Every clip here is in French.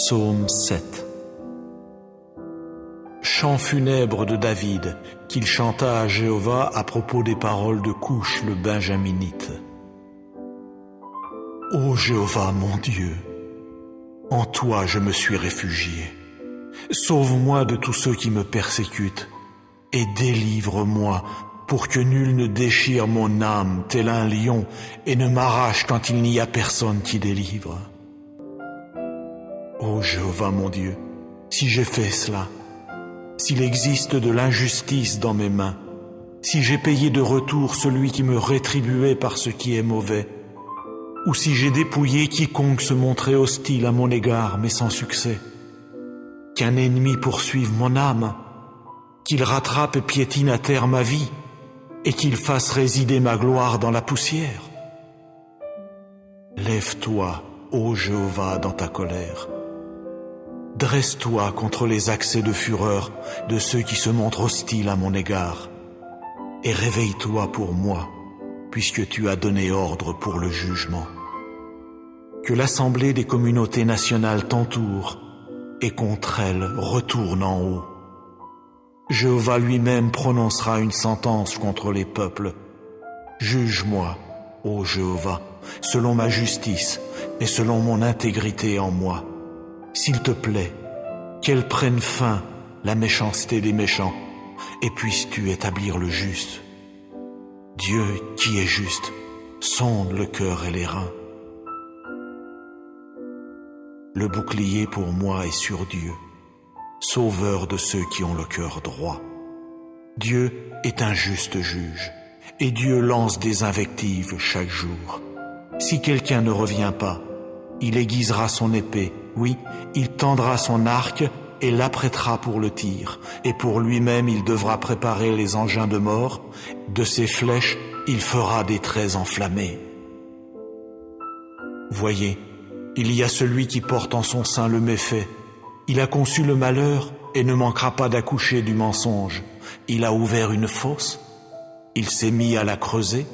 Psaume 7. Chant funèbre de David, qu'il chanta à Jéhovah à propos des paroles de Couche le Benjaminite. Ô Jéhovah mon Dieu, en toi je me suis réfugié. Sauve-moi de tous ceux qui me persécutent et délivre-moi pour que nul ne déchire mon âme tel un lion et ne m'arrache quand il n'y a personne qui délivre. Ô Jéhovah mon Dieu, si j'ai fait cela, s'il existe de l'injustice dans mes mains, si j'ai payé de retour celui qui me rétribuait par ce qui est mauvais, ou si j'ai dépouillé quiconque se montrait hostile à mon égard mais sans succès, qu'un ennemi poursuive mon âme, qu'il rattrape et piétine à terre ma vie, et qu'il fasse résider ma gloire dans la poussière. Lève-toi, ô Jéhovah, dans ta colère. Dresse-toi contre les accès de fureur de ceux qui se montrent hostiles à mon égard, et réveille-toi pour moi, puisque tu as donné ordre pour le jugement. Que l'assemblée des communautés nationales t'entoure, et contre elle retourne en haut. Jéhovah lui-même prononcera une sentence contre les peuples. Juge-moi, ô Jéhovah, selon ma justice et selon mon intégrité en moi. S'il te plaît, qu'elle prenne fin, la méchanceté des méchants, et puisses-tu établir le juste. Dieu qui est juste, sonde le cœur et les reins. Le bouclier pour moi est sur Dieu, sauveur de ceux qui ont le cœur droit. Dieu est un juste juge, et Dieu lance des invectives chaque jour. Si quelqu'un ne revient pas, il aiguisera son épée, oui, il tendra son arc et l'apprêtera pour le tir, et pour lui-même il devra préparer les engins de mort, de ses flèches il fera des traits enflammés. Voyez, il y a celui qui porte en son sein le méfait. Il a conçu le malheur et ne manquera pas d'accoucher du mensonge. Il a ouvert une fosse, il s'est mis à la creuser,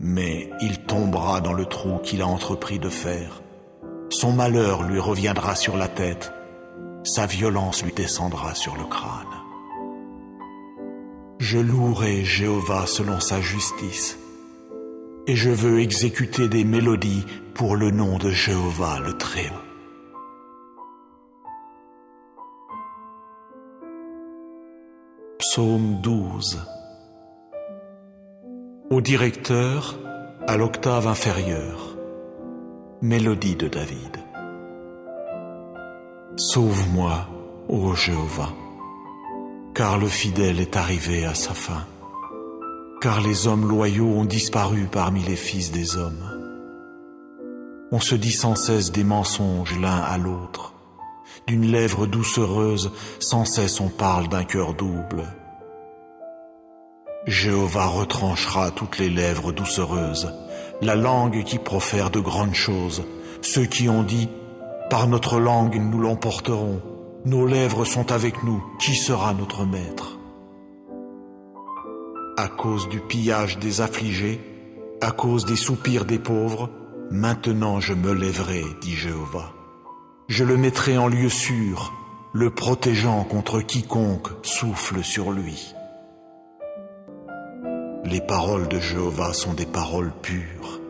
mais il tombera dans le trou qu'il a entrepris de faire. Son malheur lui reviendra sur la tête, sa violence lui descendra sur le crâne. Je louerai Jéhovah selon sa justice, et je veux exécuter des mélodies pour le nom de Jéhovah le Très-Haut. Psaume 12. Au directeur, à l'octave inférieure, mélodie de David. Sauve-moi, ô Jéhovah, car le fidèle est arrivé à sa fin, car les hommes loyaux ont disparu parmi les fils des hommes. On se dit sans cesse des mensonges l'un à l'autre. D'une lèvre doucereuse, sans cesse on parle d'un cœur double. Jéhovah retranchera toutes les lèvres doucereuses, la langue qui profère de grandes choses. Ceux qui ont dit, par notre langue nous l'emporterons, nos lèvres sont avec nous, qui sera notre maître? À cause du pillage des affligés, à cause des soupirs des pauvres, maintenant je me lèverai, dit Jéhovah. Je le mettrai en lieu sûr, le protégeant contre quiconque souffle sur lui. Les paroles de Jéhovah sont des paroles pures.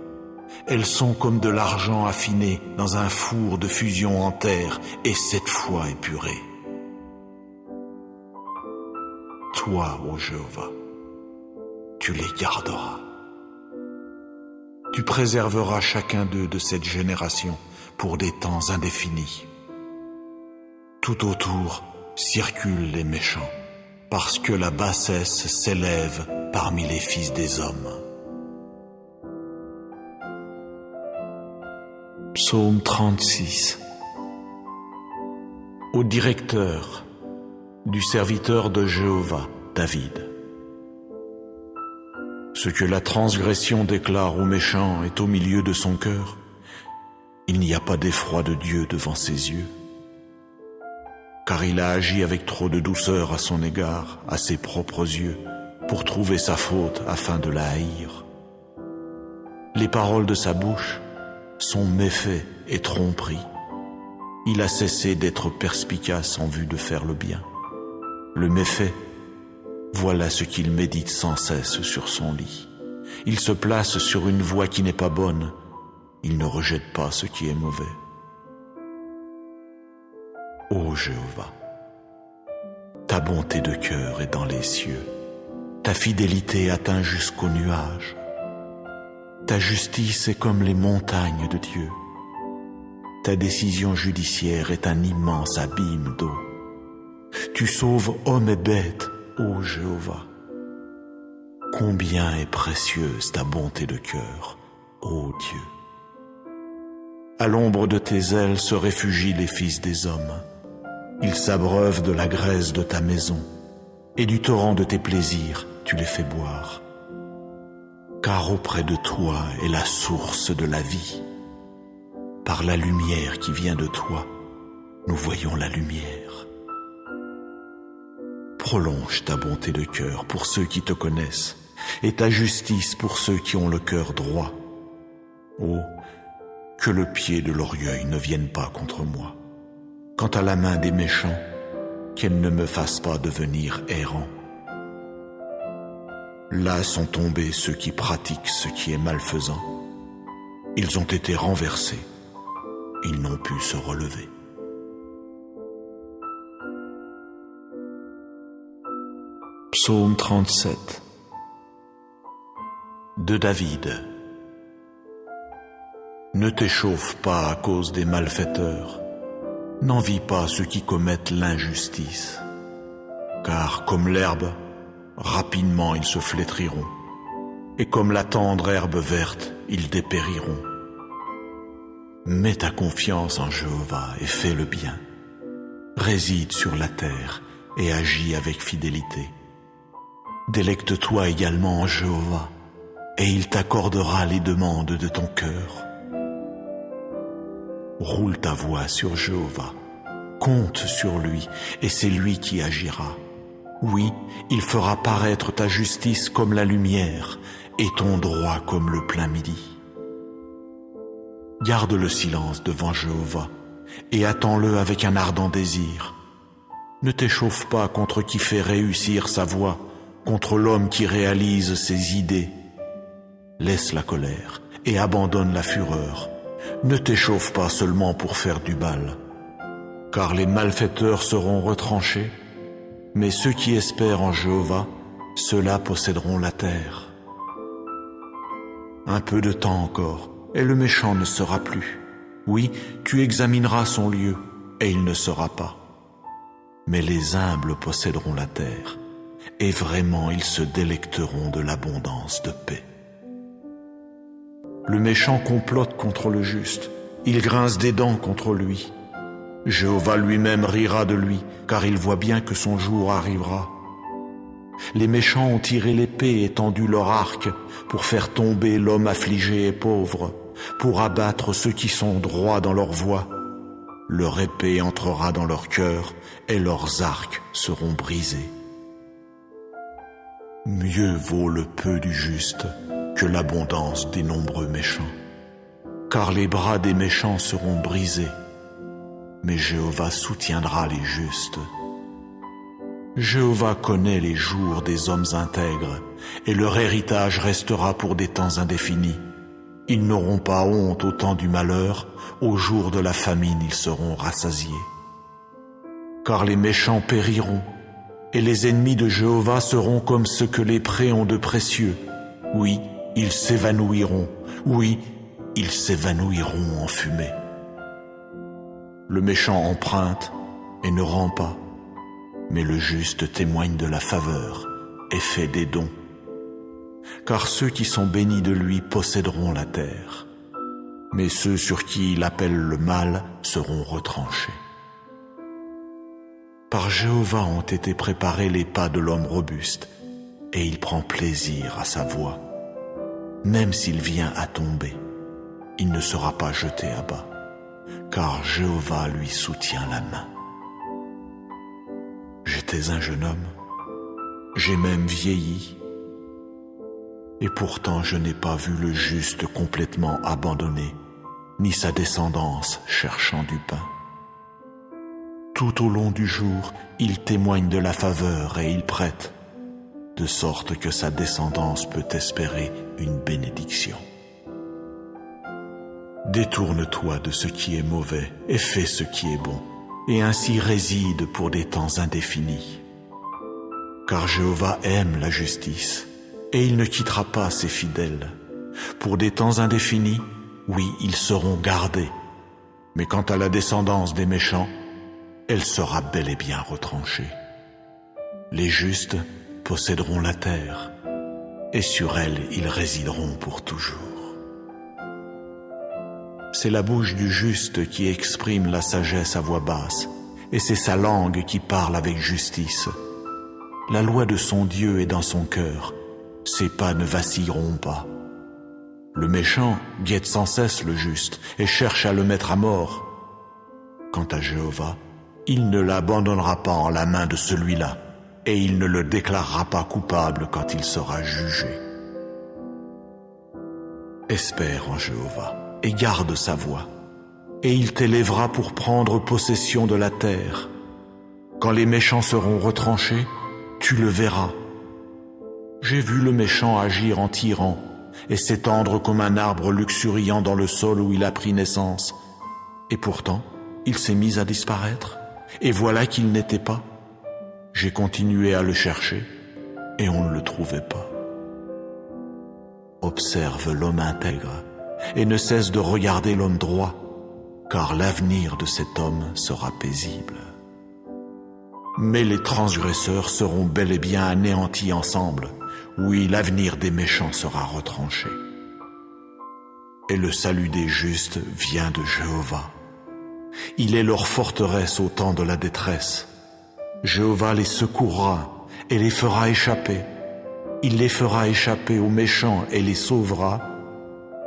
Elles sont comme de l'argent affiné dans un four de fusion en terre et 7 fois épuré. Toi, ô Jéhovah, tu les garderas. Tu préserveras chacun d'eux de cette génération pour des temps indéfinis. Tout autour circulent les méchants, parce que la bassesse s'élève parmi les fils des hommes. Psaume 36. Au directeur, du serviteur de Jéhovah, David. Ce que la transgression déclare au méchant est au milieu de son cœur. Il n'y a pas d'effroi de Dieu devant ses yeux, car il a agi avec trop de douceur à son égard, à ses propres yeux, pour trouver sa faute afin de la haïr. Les paroles de sa bouche sont méfaits et tromperies. Il a cessé d'être perspicace en vue de faire le bien. Le méfait, voilà ce qu'il médite sans cesse sur son lit. Il se place sur une voie qui n'est pas bonne. Il ne rejette pas ce qui est mauvais. Ô Jéhovah, ta bonté de cœur est dans les cieux. Ta fidélité atteint jusqu'aux nuages. Ta justice est comme les montagnes de Dieu. Ta décision judiciaire est un immense abîme d'eau. Tu sauves hommes et bêtes, ô Jéhovah. Combien est précieuse ta bonté de cœur, ô Dieu. À l'ombre de tes ailes se réfugient les fils des hommes. Ils s'abreuvent de la graisse de ta maison, et du torrent de tes plaisirs, tu les fais boire. Car auprès de toi est la source de la vie. Par la lumière qui vient de toi, nous voyons la lumière. Prolonge ta bonté de cœur pour ceux qui te connaissent, et ta justice pour ceux qui ont le cœur droit. Oh, que le pied de l'orgueil ne vienne pas contre moi. Quant à la main des méchants, qu'elle ne me fasse pas devenir errant. Là sont tombés ceux qui pratiquent ce qui est malfaisant. Ils ont été renversés. Ils n'ont pu se relever. Psaume 37 de David. Ne t'échauffe pas à cause des malfaiteurs. N'envie pas ceux qui commettent l'injustice. Car comme l'herbe, rapidement ils se flétriront, et comme la tendre herbe verte, ils dépériront. Mets ta confiance en Jéhovah et fais le bien. Réside sur la terre et agis avec fidélité. Délecte-toi également en Jéhovah, et il t'accordera les demandes de ton cœur. Roule ta voix sur Jéhovah, compte sur lui, et c'est lui qui agira. Oui, il fera paraître ta justice comme la lumière et ton droit comme le plein midi. Garde le silence devant Jéhovah et attends-le avec un ardent désir. Ne t'échauffe pas contre qui fait réussir sa voie, contre l'homme qui réalise ses idées. Laisse la colère et abandonne la fureur. Ne t'échauffe pas seulement pour faire du mal, car les malfaiteurs seront retranchés. Mais ceux qui espèrent en Jéhovah, ceux-là posséderont la terre. Un peu de temps encore, et le méchant ne sera plus. Oui, tu examineras son lieu, et il ne sera pas. Mais les humbles posséderont la terre, et vraiment ils se délecteront de l'abondance de paix. Le méchant complote contre le juste, il grince des dents contre lui. Jéhovah lui-même rira de lui, car il voit bien que son jour arrivera. Les méchants ont tiré l'épée et tendu leur arc pour faire tomber l'homme affligé et pauvre, pour abattre ceux qui sont droits dans leur voie. Leur épée entrera dans leur cœur et leurs arcs seront brisés. Mieux vaut le peu du juste que l'abondance des nombreux méchants, car les bras des méchants seront brisés, mais Jéhovah soutiendra les justes. Jéhovah connaît les jours des hommes intègres, et leur héritage restera pour des temps indéfinis. Ils n'auront pas honte au temps du malheur, au jour de la famine ils seront rassasiés. Car les méchants périront, et les ennemis de Jéhovah seront comme ce que les prés ont de précieux. Oui, ils s'évanouiront, oui, ils s'évanouiront en fumée. Le méchant emprunte et ne rend pas, mais le juste témoigne de la faveur et fait des dons. Car ceux qui sont bénis de lui posséderont la terre, mais ceux sur qui il appelle le mal seront retranchés. Par Jéhovah ont été préparés les pas de l'homme robuste, et il prend plaisir à sa voie. Même s'il vient à tomber, il ne sera pas jeté à bas, car Jéhovah lui soutient la main. J'étais un jeune homme, j'ai même vieilli, et pourtant je n'ai pas vu le juste complètement abandonné, ni sa descendance cherchant du pain. Tout au long du jour, il témoigne de la faveur et il prête, de sorte que sa descendance peut espérer une bénédiction. Détourne-toi de ce qui est mauvais et fais ce qui est bon, et ainsi réside pour des temps indéfinis. Car Jéhovah aime la justice, et il ne quittera pas ses fidèles. Pour des temps indéfinis, oui, ils seront gardés, mais quant à la descendance des méchants, elle sera bel et bien retranchée. Les justes posséderont la terre, et sur elle ils résideront pour toujours. C'est la bouche du juste qui exprime la sagesse à voix basse, et c'est sa langue qui parle avec justice. La loi de son Dieu est dans son cœur, ses pas ne vacilleront pas. Le méchant guette sans cesse le juste et cherche à le mettre à mort. Quant à Jéhovah, il ne l'abandonnera pas en la main de celui-là, et il ne le déclarera pas coupable quand il sera jugé. Espère en Jéhovah et garde sa voie, et il t'élèvera pour prendre possession de la terre. Quand les méchants seront retranchés, tu le verras. J'ai vu le méchant agir en tyran et s'étendre comme un arbre luxuriant dans le sol où il a pris naissance. Et pourtant, il s'est mis à disparaître, et voilà qu'il n'était pas. J'ai continué à le chercher, et on ne le trouvait pas. Observe l'homme intègre, et ne cesse de regarder l'homme droit, car l'avenir de cet homme sera paisible. Mais les transgresseurs seront bel et bien anéantis ensemble. Oui, l'avenir des méchants sera retranché. Et le salut des justes vient de Jéhovah. Il est leur forteresse au temps de la détresse. Jéhovah les secourra et les fera échapper. Il les fera échapper aux méchants et les sauvera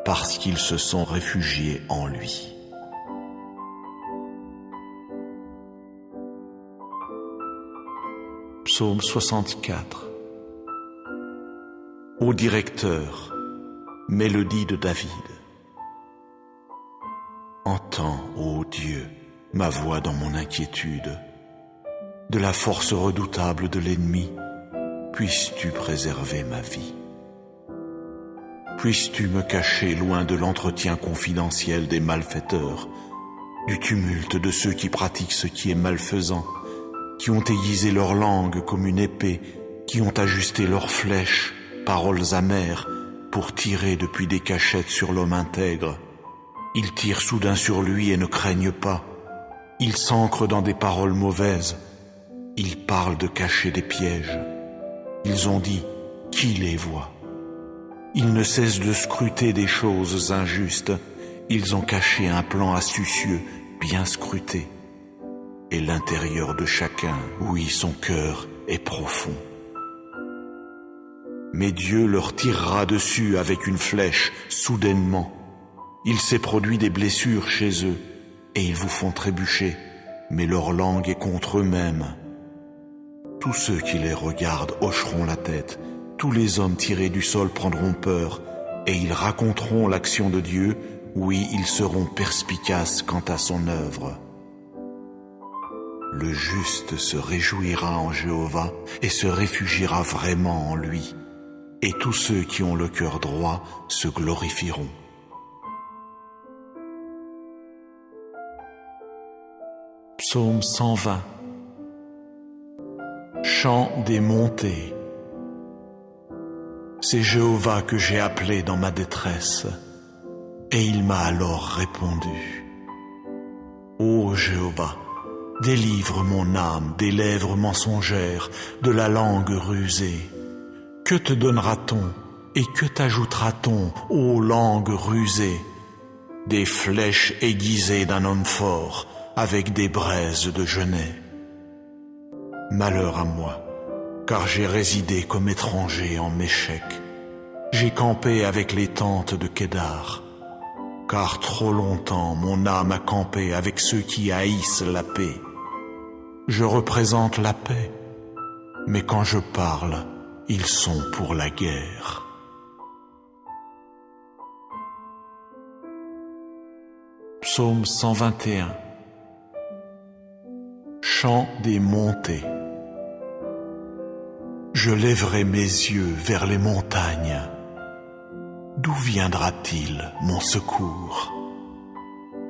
parce qu'ils se sont réfugiés en lui. Psaume 64. Ô directeur, mélodie de David. Entends, ô Dieu, ma voix dans mon inquiétude. De la force redoutable de l'ennemi, puisses-tu préserver ma vie. Puisses-tu me cacher loin de l'entretien confidentiel des malfaiteurs, du tumulte de ceux qui pratiquent ce qui est malfaisant, qui ont aiguisé leur langue comme une épée, qui ont ajusté leurs flèches, paroles amères, pour tirer depuis des cachettes sur l'homme intègre. Ils tirent soudain sur lui et ne craignent pas. Ils s'ancrent dans des paroles mauvaises. Ils parlent de cacher des pièges. Ils ont dit, qui les voit? Ils ne cessent de scruter des choses injustes. Ils ont caché un plan astucieux, bien scruté. Et l'intérieur de chacun, oui, son cœur est profond. Mais Dieu leur tirera dessus avec une flèche, soudainement. Il s'est produit des blessures chez eux, et ils vous font trébucher, mais leur langue est contre eux-mêmes. Tous ceux qui les regardent hocheront la tête, tous les hommes tirés du sol prendront peur, et ils raconteront l'action de Dieu, oui, ils seront perspicaces quant à son œuvre. Le juste se réjouira en Jéhovah et se réfugiera vraiment en lui, et tous ceux qui ont le cœur droit se glorifieront. Psaume 120. Chant des montées. C'est Jéhovah que j'ai appelé dans ma détresse, et il m'a alors répondu. Ô Jéhovah, délivre mon âme des lèvres mensongères, de la langue rusée. Que te donnera-t-on et que t'ajoutera-t-on, ô langue rusée? Des flèches aiguisées d'un homme fort, avec des braises de genêt. Malheur à moi, car j'ai résidé comme étranger en Méchec. J'ai campé avec les tentes de Kédar, car trop longtemps mon âme a campé avec ceux qui haïssent la paix. Je représente la paix, mais quand je parle, ils sont pour la guerre. Psaume 121. Chant des montées. Je lèverai mes yeux vers les montagnes. D'où viendra-t-il mon secours?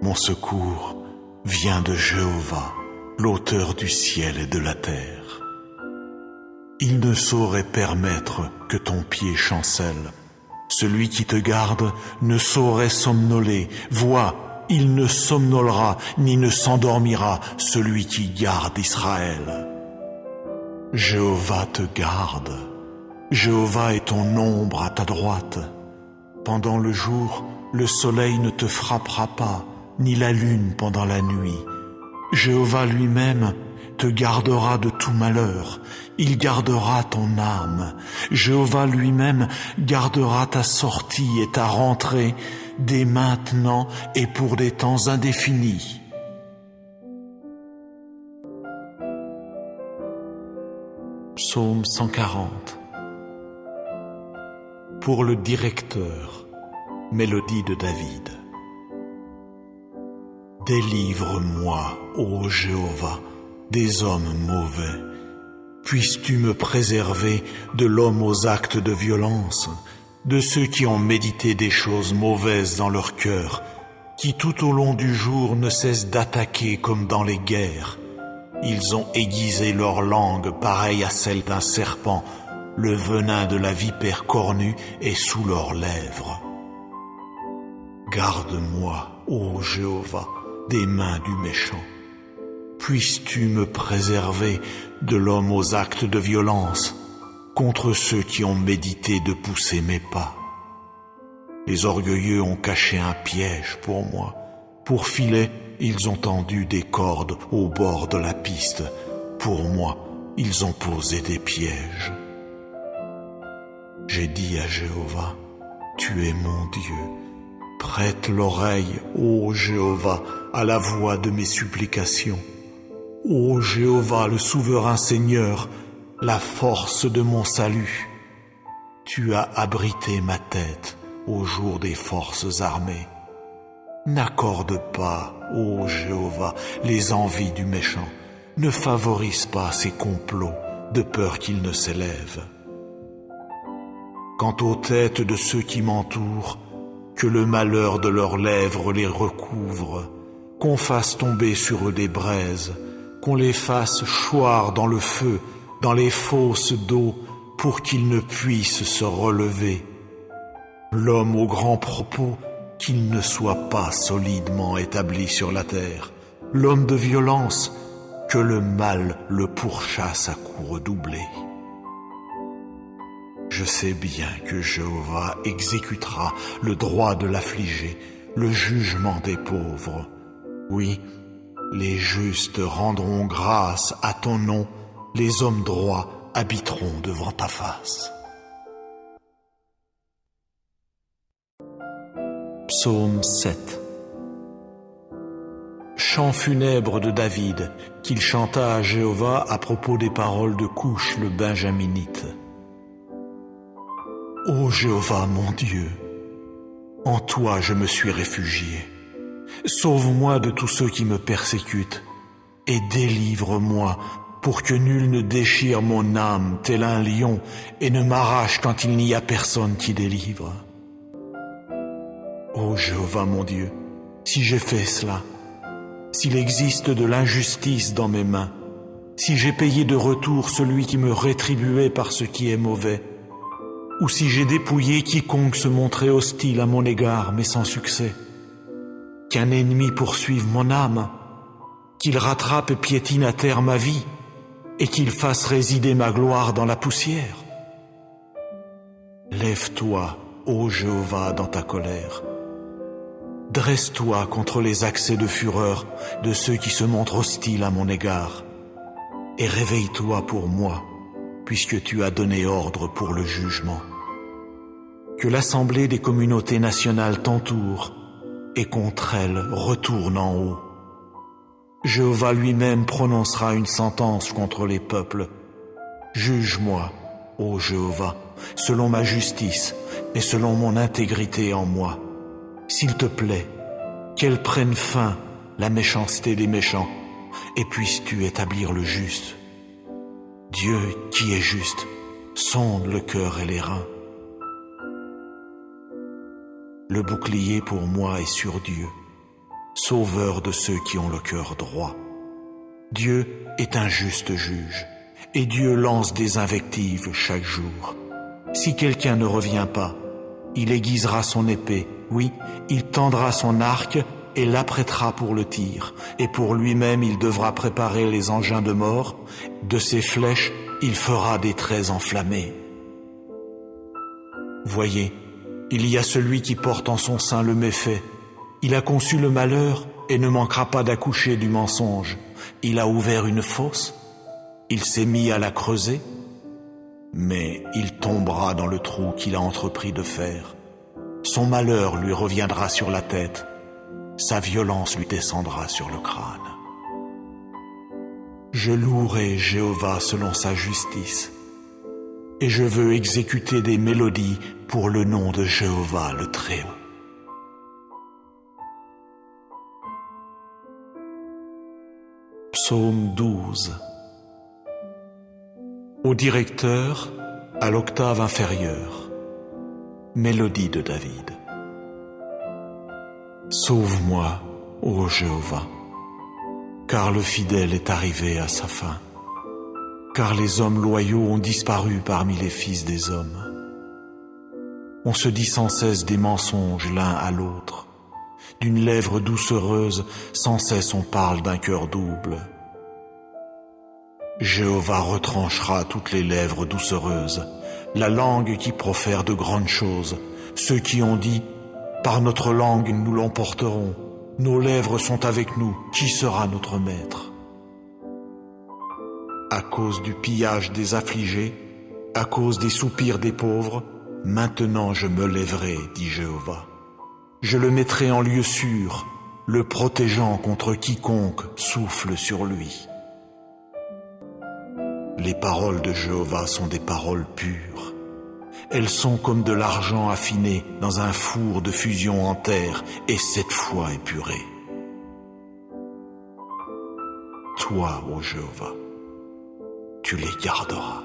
Mon secours vient de Jéhovah, l'auteur du ciel et de la terre. Il ne saurait permettre que ton pied chancelle. Celui qui te garde ne saurait somnoler. Vois, il ne somnolera ni ne s'endormira, celui qui garde Israël. Jéhovah te garde. Jéhovah est ton ombre à ta droite. Pendant le jour, le soleil ne te frappera pas, ni la lune pendant la nuit. Jéhovah lui-même te gardera de tout malheur. Il gardera ton âme. Jéhovah lui-même gardera ta sortie et ta rentrée dès maintenant et pour des temps indéfinis. Psaume 140. Pour le directeur, mélodie de David. Délivre-moi, ô Jéhovah, des hommes mauvais. Puisses-tu me préserver de l'homme aux actes de violence, de ceux qui ont médité des choses mauvaises dans leur cœur, qui tout au long du jour ne cessent d'attaquer comme dans les guerres. Ils ont aiguisé leur langue pareille à celle d'un serpent, le venin de la vipère cornue est sous leurs lèvres. Garde-moi, ô Jéhovah, des mains du méchant. Puisses-tu me préserver de l'homme aux actes de violence, contre ceux qui ont médité de pousser mes pas. Les orgueilleux ont caché un piège pour moi. Pour filet, ils ont tendu des cordes au bord de la piste. Pour moi, ils ont posé des pièges. J'ai dit à Jéhovah, tu es mon Dieu. Prête l'oreille, ô Jéhovah, à la voix de mes supplications. Ô Jéhovah, le souverain Seigneur, la force de mon salut. Tu as abrité ma tête au jour des forces armées. N'accorde pas, ô Jéhovah, les envies du méchant. Ne favorise pas ses complots, de peur qu'ils ne s'élèvent. Quant aux têtes de ceux qui m'entourent, que le malheur de leurs lèvres les recouvre, qu'on fasse tomber sur eux des braises, qu'on les fasse choir dans le feu, dans les fosses d'eau, pour qu'ils ne puissent se relever. L'homme aux grands propos, qu'il ne soit pas solidement établi sur la terre. L'homme de violence, que le mal le pourchasse à coups redoublés. Je sais bien que Jéhovah exécutera le droit de l'affligé, le jugement des pauvres. Oui, les justes rendront grâce à ton nom, les hommes droits habiteront devant ta face. Psaume 7. Chant funèbre de David, qu'il chanta à Jéhovah à propos des paroles de Couche le Benjaminite. Ô Jéhovah mon Dieu, en toi je me suis réfugié. Sauve-moi de tous ceux qui me persécutent et délivre-moi pour que nul ne déchire mon âme tel un lion et ne m'arrache quand il n'y a personne qui délivre. Ô Jéhovah mon Dieu, si j'ai fait cela, s'il existe de l'injustice dans mes mains, si j'ai payé de retour celui qui me rétribuait par ce qui est mauvais, ou si j'ai dépouillé quiconque se montrait hostile à mon égard mais sans succès, qu'un ennemi poursuive mon âme, qu'il rattrape et piétine à terre ma vie, et qu'il fasse résider ma gloire dans la poussière. Lève-toi, ô Jéhovah, dans ta colère. Dresse-toi contre les accès de fureur de ceux qui se montrent hostiles à mon égard, et réveille-toi pour moi, puisque tu as donné ordre pour le jugement. Que l'assemblée des communautés nationales t'entoure, et contre elle retourne en haut. Jéhovah lui-même prononcera une sentence contre les peuples. Juge-moi, ô Jéhovah, selon ma justice et selon mon intégrité en moi. S'il te plaît, qu'elle prenne fin, la méchanceté des méchants, et puisses-tu établir le juste. Dieu qui est juste, sonde le cœur et les reins. Le bouclier pour moi est sur Dieu, sauveur de ceux qui ont le cœur droit. Dieu est un juste juge, et Dieu lance des invectives chaque jour. Si quelqu'un ne revient pas, il aiguisera son épée, oui, il tendra son arc et l'apprêtera pour le tir, et pour lui-même il devra préparer les engins de mort, de ses flèches il fera des traits enflammés. Voyez, il y a celui qui porte en son sein le méfait. Il a conçu le malheur et ne manquera pas d'accoucher du mensonge. Il a ouvert une fosse, il s'est mis à la creuser, mais il tombera dans le trou qu'il a entrepris de faire. Son malheur lui reviendra sur la tête, sa violence lui descendra sur le crâne. Je louerai Jéhovah selon sa justice, et je veux exécuter des mélodies pour le nom de Jéhovah le Très-Haut. Psaume 12. Au directeur, à l'octave inférieure, mélodie de David. Sauve-moi, ô Jéhovah, car le fidèle est arrivé à sa fin, car les hommes loyaux ont disparu parmi les fils des hommes. On se dit sans cesse des mensonges l'un à l'autre. D'une lèvre doucereuse, sans cesse on parle d'un cœur double. Jéhovah retranchera toutes les lèvres doucereuses, la langue qui profère de grandes choses. Ceux qui ont dit, par notre langue nous l'emporterons, nos lèvres sont avec nous, qui sera notre maître? À cause du pillage des affligés, à cause des soupirs des pauvres, maintenant je me lèverai, dit Jéhovah. Je le mettrai en lieu sûr, le protégeant contre quiconque souffle sur lui. Les paroles de Jéhovah sont des paroles pures. Elles sont comme de l'argent affiné dans un four de fusion en terre et 7 fois épuré. Toi, ô Jéhovah, tu les garderas.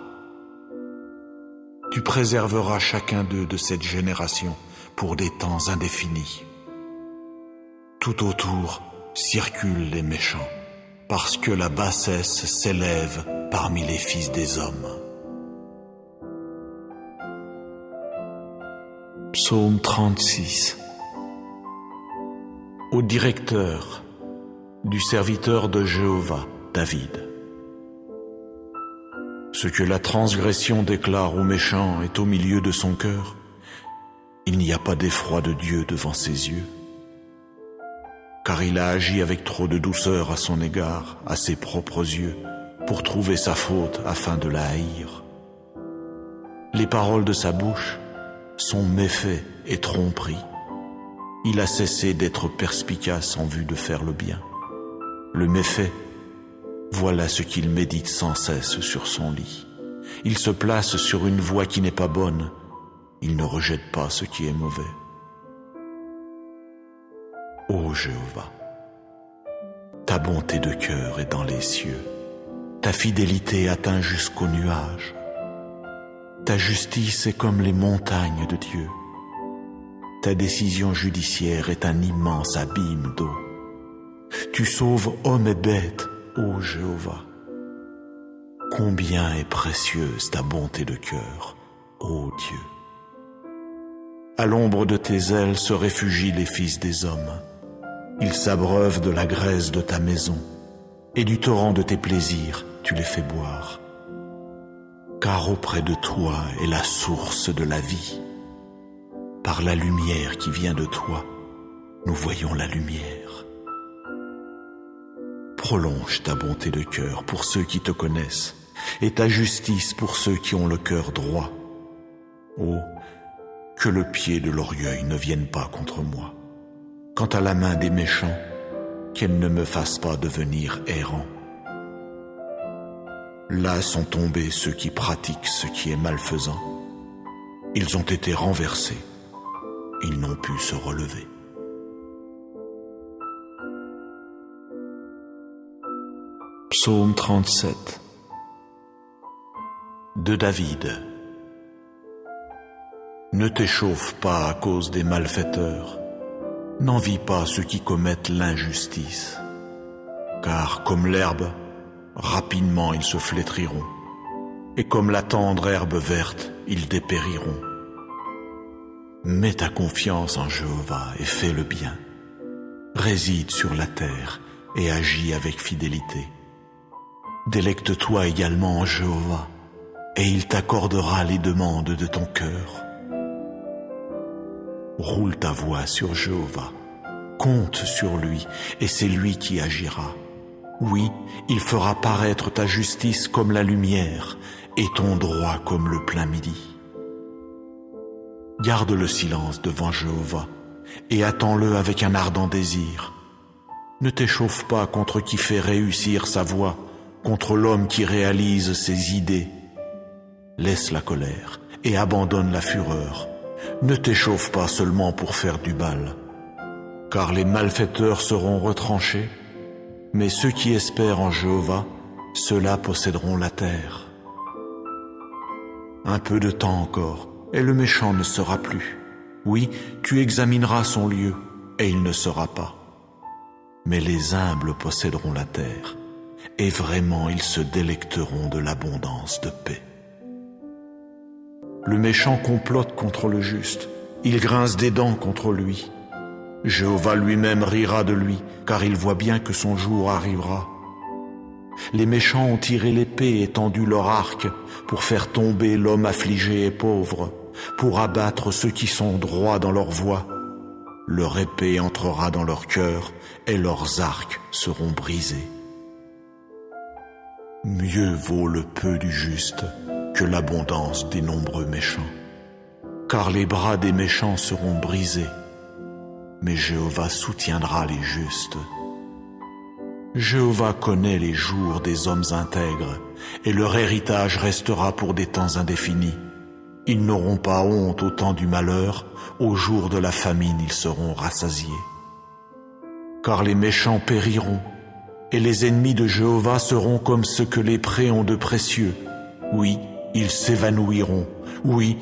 Tu préserveras chacun d'eux de cette génération pour des temps indéfinis. Tout autour circulent les méchants, parce que la bassesse s'élève parmi les fils des hommes. Psaume 36. Au directeur, du serviteur de Jéhovah, David. Ce que la transgression déclare au méchant est au milieu de son cœur. Il n'y a pas d'effroi de Dieu devant ses yeux, car il a agi avec trop de douceur à son égard, à ses propres yeux, pour trouver sa faute afin de la haïr. Les paroles de sa bouche sont méfaits et tromperies. Il a cessé d'être perspicace en vue de faire le bien. Le méfait, voilà ce qu'il médite sans cesse sur son lit. Il se place sur une voie qui n'est pas bonne. Il ne rejette pas ce qui est mauvais. Ô Jéhovah, ta bonté de cœur est dans les cieux. Ta fidélité atteint jusqu'aux nuages. Ta justice est comme les montagnes de Dieu. Ta décision judiciaire est un immense abîme d'eau. Tu sauves hommes et bêtes, ô Jéhovah. Combien est précieuse ta bonté de cœur, ô Dieu. À l'ombre de tes ailes se réfugient les fils des hommes. Ils s'abreuvent de la graisse de ta maison, et du torrent de tes plaisirs, tu les fais boire. Car auprès de toi est la source de la vie. Par la lumière qui vient de toi, nous voyons la lumière. Prolonge ta bonté de cœur pour ceux qui te connaissent, et ta justice pour ceux qui ont le cœur droit. Oh, que le pied de l'orgueil ne vienne pas contre moi. Quant à la main des méchants, qu'elle ne me fasse pas devenir errant. Là sont tombés ceux qui pratiquent ce qui est malfaisant. Ils ont été renversés. Ils n'ont pu se relever. Psaume 37 de David. Ne t'échauffe pas à cause des malfaiteurs, n'envie pas ceux qui commettent l'injustice, car comme l'herbe, rapidement ils se flétriront, et comme la tendre herbe verte, ils dépériront. Mets ta confiance en Jéhovah et fais le bien. Réside sur la terre et agis avec fidélité. Délecte-toi également en Jéhovah, et il t'accordera les demandes de ton cœur. Roule ta voix sur Jéhovah, compte sur lui, et c'est lui qui agira. Oui, il fera paraître ta justice comme la lumière, et ton droit comme le plein midi. Garde le silence devant Jéhovah, et attends-le avec un ardent désir. Ne t'échauffe pas contre qui fait réussir sa voie, contre l'homme qui réalise ses idées. Laisse la colère et abandonne la fureur. Ne t'échauffe pas seulement pour faire du mal, car les malfaiteurs seront retranchés, mais ceux qui espèrent en Jéhovah, ceux-là posséderont la terre. Un peu de temps encore, et le méchant ne sera plus. Oui, tu examineras son lieu, et il ne sera pas. Mais les humbles posséderont la terre, et vraiment ils se délecteront de l'abondance de paix. Le méchant complote contre le juste, il grince des dents contre lui. Jéhovah lui-même rira de lui, car il voit bien que son jour arrivera. Les méchants ont tiré l'épée et tendu leur arc pour faire tomber l'homme affligé et pauvre, pour abattre ceux qui sont droits dans leur voie. Leur épée entrera dans leur cœur et leurs arcs seront brisés. Mieux vaut le peu du juste que l'abondance des nombreux méchants, car les bras des méchants seront brisés, mais Jéhovah soutiendra les justes. Jéhovah connaît les jours des hommes intègres, et leur héritage restera pour des temps indéfinis. Ils n'auront pas honte au temps du malheur, au jour de la famine ils seront rassasiés. Car les méchants périront, et les ennemis de Jéhovah seront comme ce que les prés ont de précieux. Oui, ils s'évanouiront, oui,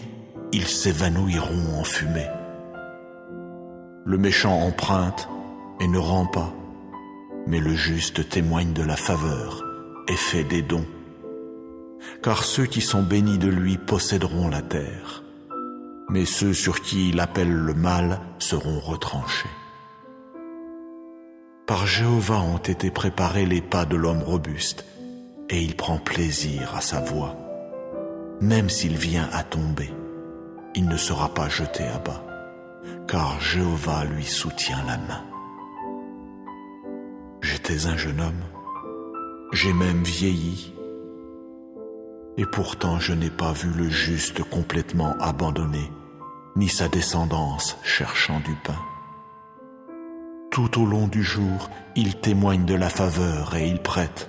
ils s'évanouiront en fumée. Le méchant emprunte et ne rend pas, mais le juste témoigne de la faveur et fait des dons. Car ceux qui sont bénis de lui posséderont la terre, mais ceux sur qui il appelle le mal seront retranchés. Par Jéhovah ont été préparés les pas de l'homme robuste, et il prend plaisir à sa voie. Même s'il vient à tomber, il ne sera pas jeté à bas, car Jéhovah lui soutient la main. J'étais un jeune homme, j'ai même vieilli, et pourtant je n'ai pas vu le juste complètement abandonné, ni sa descendance cherchant du pain. Tout au long du jour, il témoigne de la faveur et il prête,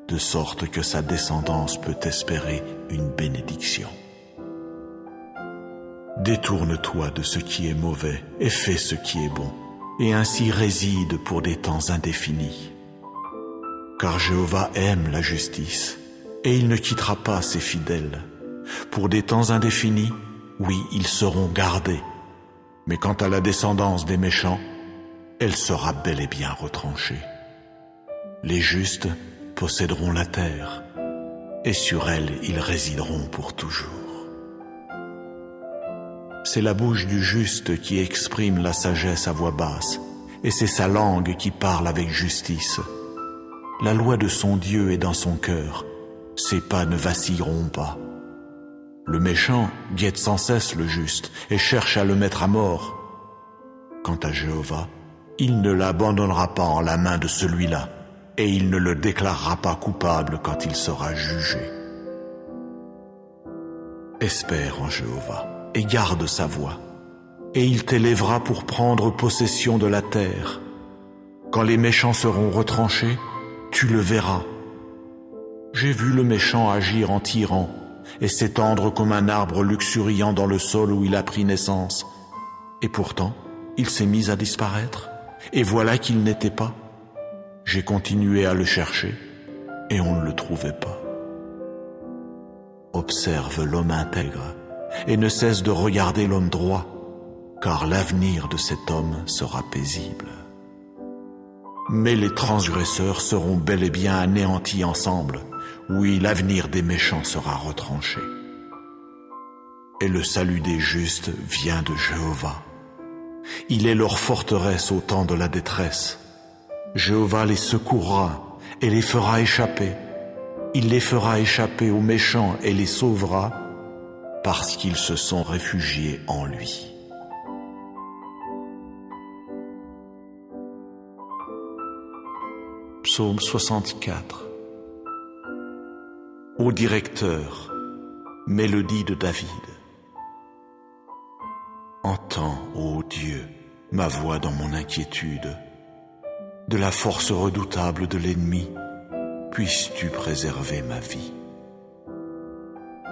de sorte que sa descendance peut espérer une bénédiction. Détourne-toi de ce qui est mauvais et fais ce qui est bon, et ainsi réside pour des temps indéfinis. Car Jéhovah aime la justice, et il ne quittera pas ses fidèles. Pour des temps indéfinis, oui, ils seront gardés, mais quant à la descendance des méchants, elle sera bel et bien retranchée. Les justes posséderont la terre, et sur elle ils résideront pour toujours. C'est la bouche du juste qui exprime la sagesse à voix basse, et c'est sa langue qui parle avec justice. La loi de son Dieu est dans son cœur, ses pas ne vacilleront pas. Le méchant guette sans cesse le juste et cherche à le mettre à mort. Quant à Jéhovah, il ne l'abandonnera pas en la main de celui-là, et il ne le déclarera pas coupable quand il sera jugé. Espère en Jéhovah et garde sa voie, et il t'élèvera pour prendre possession de la terre. Quand les méchants seront retranchés, tu le verras. J'ai vu le méchant agir en tyran et s'étendre comme un arbre luxuriant dans le sol où il a pris naissance. Et pourtant, il s'est mis à disparaître, et voilà qu'il n'était pas. J'ai continué à le chercher, et on ne le trouvait pas. Observe l'homme intègre et ne cesse de regarder l'homme droit, car l'avenir de cet homme sera paisible. Mais les transgresseurs seront bel et bien anéantis ensemble. Oui, l'avenir des méchants sera retranché. Et le salut des justes vient de Jéhovah. Il est leur forteresse au temps de la détresse. Jéhovah les secourra et les fera échapper. Il les fera échapper aux méchants et les sauvera parce qu'ils se sont réfugiés en lui. Psaume 64. Ô directeur, mélodie de David. Entends, ô Dieu, ma voix dans mon inquiétude. De la force redoutable de l'ennemi, puisses-tu préserver ma vie.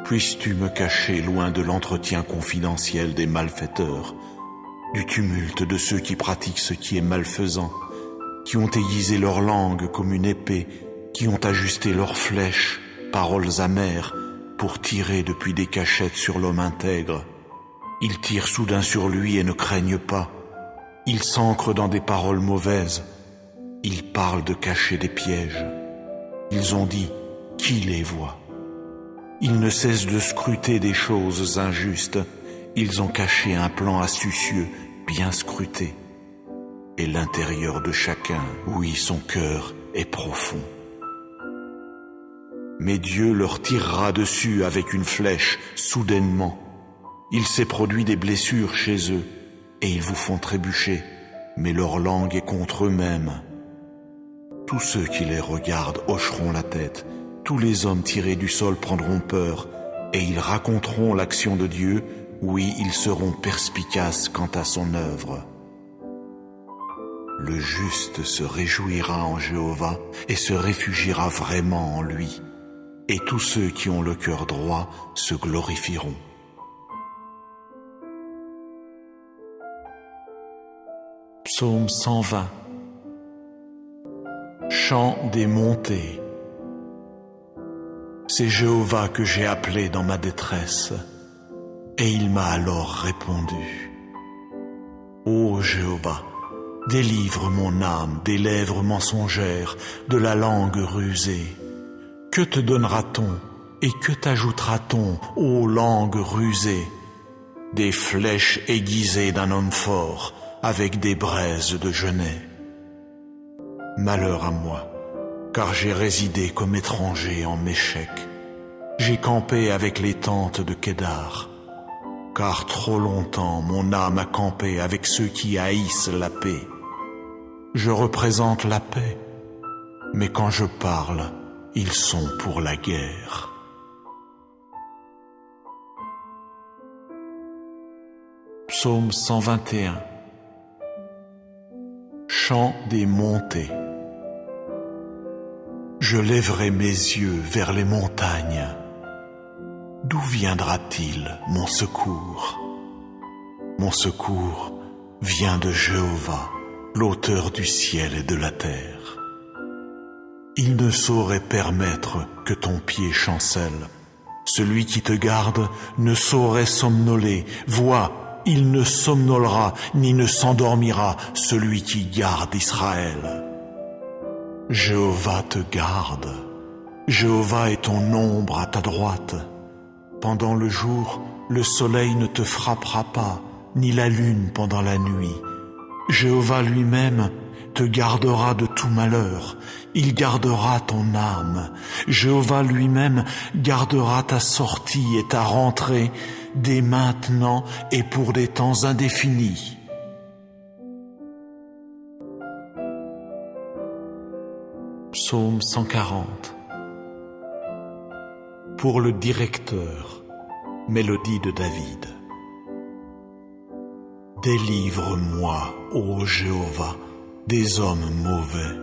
Puisses-tu me cacher loin de l'entretien confidentiel des malfaiteurs, du tumulte de ceux qui pratiquent ce qui est malfaisant, qui ont aiguisé leur langue comme une épée, qui ont ajusté leurs flèches, paroles amères, pour tirer depuis des cachettes sur l'homme intègre. Ils tirent soudain sur lui et ne craignent pas. Ils s'ancrent dans des paroles mauvaises. Ils parlent de cacher des pièges. Ils ont dit, qui les voit? Ils ne cessent de scruter des choses injustes. Ils ont caché un plan astucieux, bien scruté. Et l'intérieur de chacun, oui, son cœur est profond. Mais Dieu leur tirera dessus avec une flèche, soudainement. Il s'est produit des blessures chez eux, et ils vous font trébucher, mais leur langue est contre eux-mêmes. Tous ceux qui les regardent hocheront la tête, tous les hommes tirés du sol prendront peur, et ils raconteront l'action de Dieu, oui, ils seront perspicaces quant à son œuvre. Le juste se réjouira en Jéhovah et se réfugiera vraiment en lui, et tous ceux qui ont le cœur droit se glorifieront. Psaume 120. Chant des montées. C'est Jéhovah que j'ai appelé dans ma détresse, et il m'a alors répondu. Ô Jéhovah, délivre mon âme des lèvres mensongères, de la langue rusée. Que te donnera-t-on et que t'ajoutera-t-on, ô langue rusée? Des flèches aiguisées d'un homme fort, avec des braises de genêt. Malheur à moi, car j'ai résidé comme étranger en Méchec. J'ai campé avec les tentes de Kédar, car trop longtemps mon âme a campé avec ceux qui haïssent la paix. Je représente la paix, mais quand je parle, ils sont pour la guerre. Psaume 121. Chant des montées. Je lèverai mes yeux vers les montagnes. D'où viendra-t-il mon secours? Mon secours vient de Jéhovah, l'auteur du ciel et de la terre. Il ne saurait permettre que ton pied chancelle. Celui qui te garde ne saurait somnoler. Vois, il ne somnolera ni ne s'endormira, celui qui garde Israël. Jéhovah te garde. Jéhovah est ton ombre à ta droite. Pendant le jour, le soleil ne te frappera pas, ni la lune pendant la nuit. Jéhovah lui-même te gardera de tout malheur. Il gardera ton âme. Jéhovah lui-même gardera ta sortie et ta rentrée dès maintenant et pour des temps indéfinis. Psaume 140. Pour le directeur, mélodie de David. Délivre-moi, ô Jéhovah, des hommes mauvais.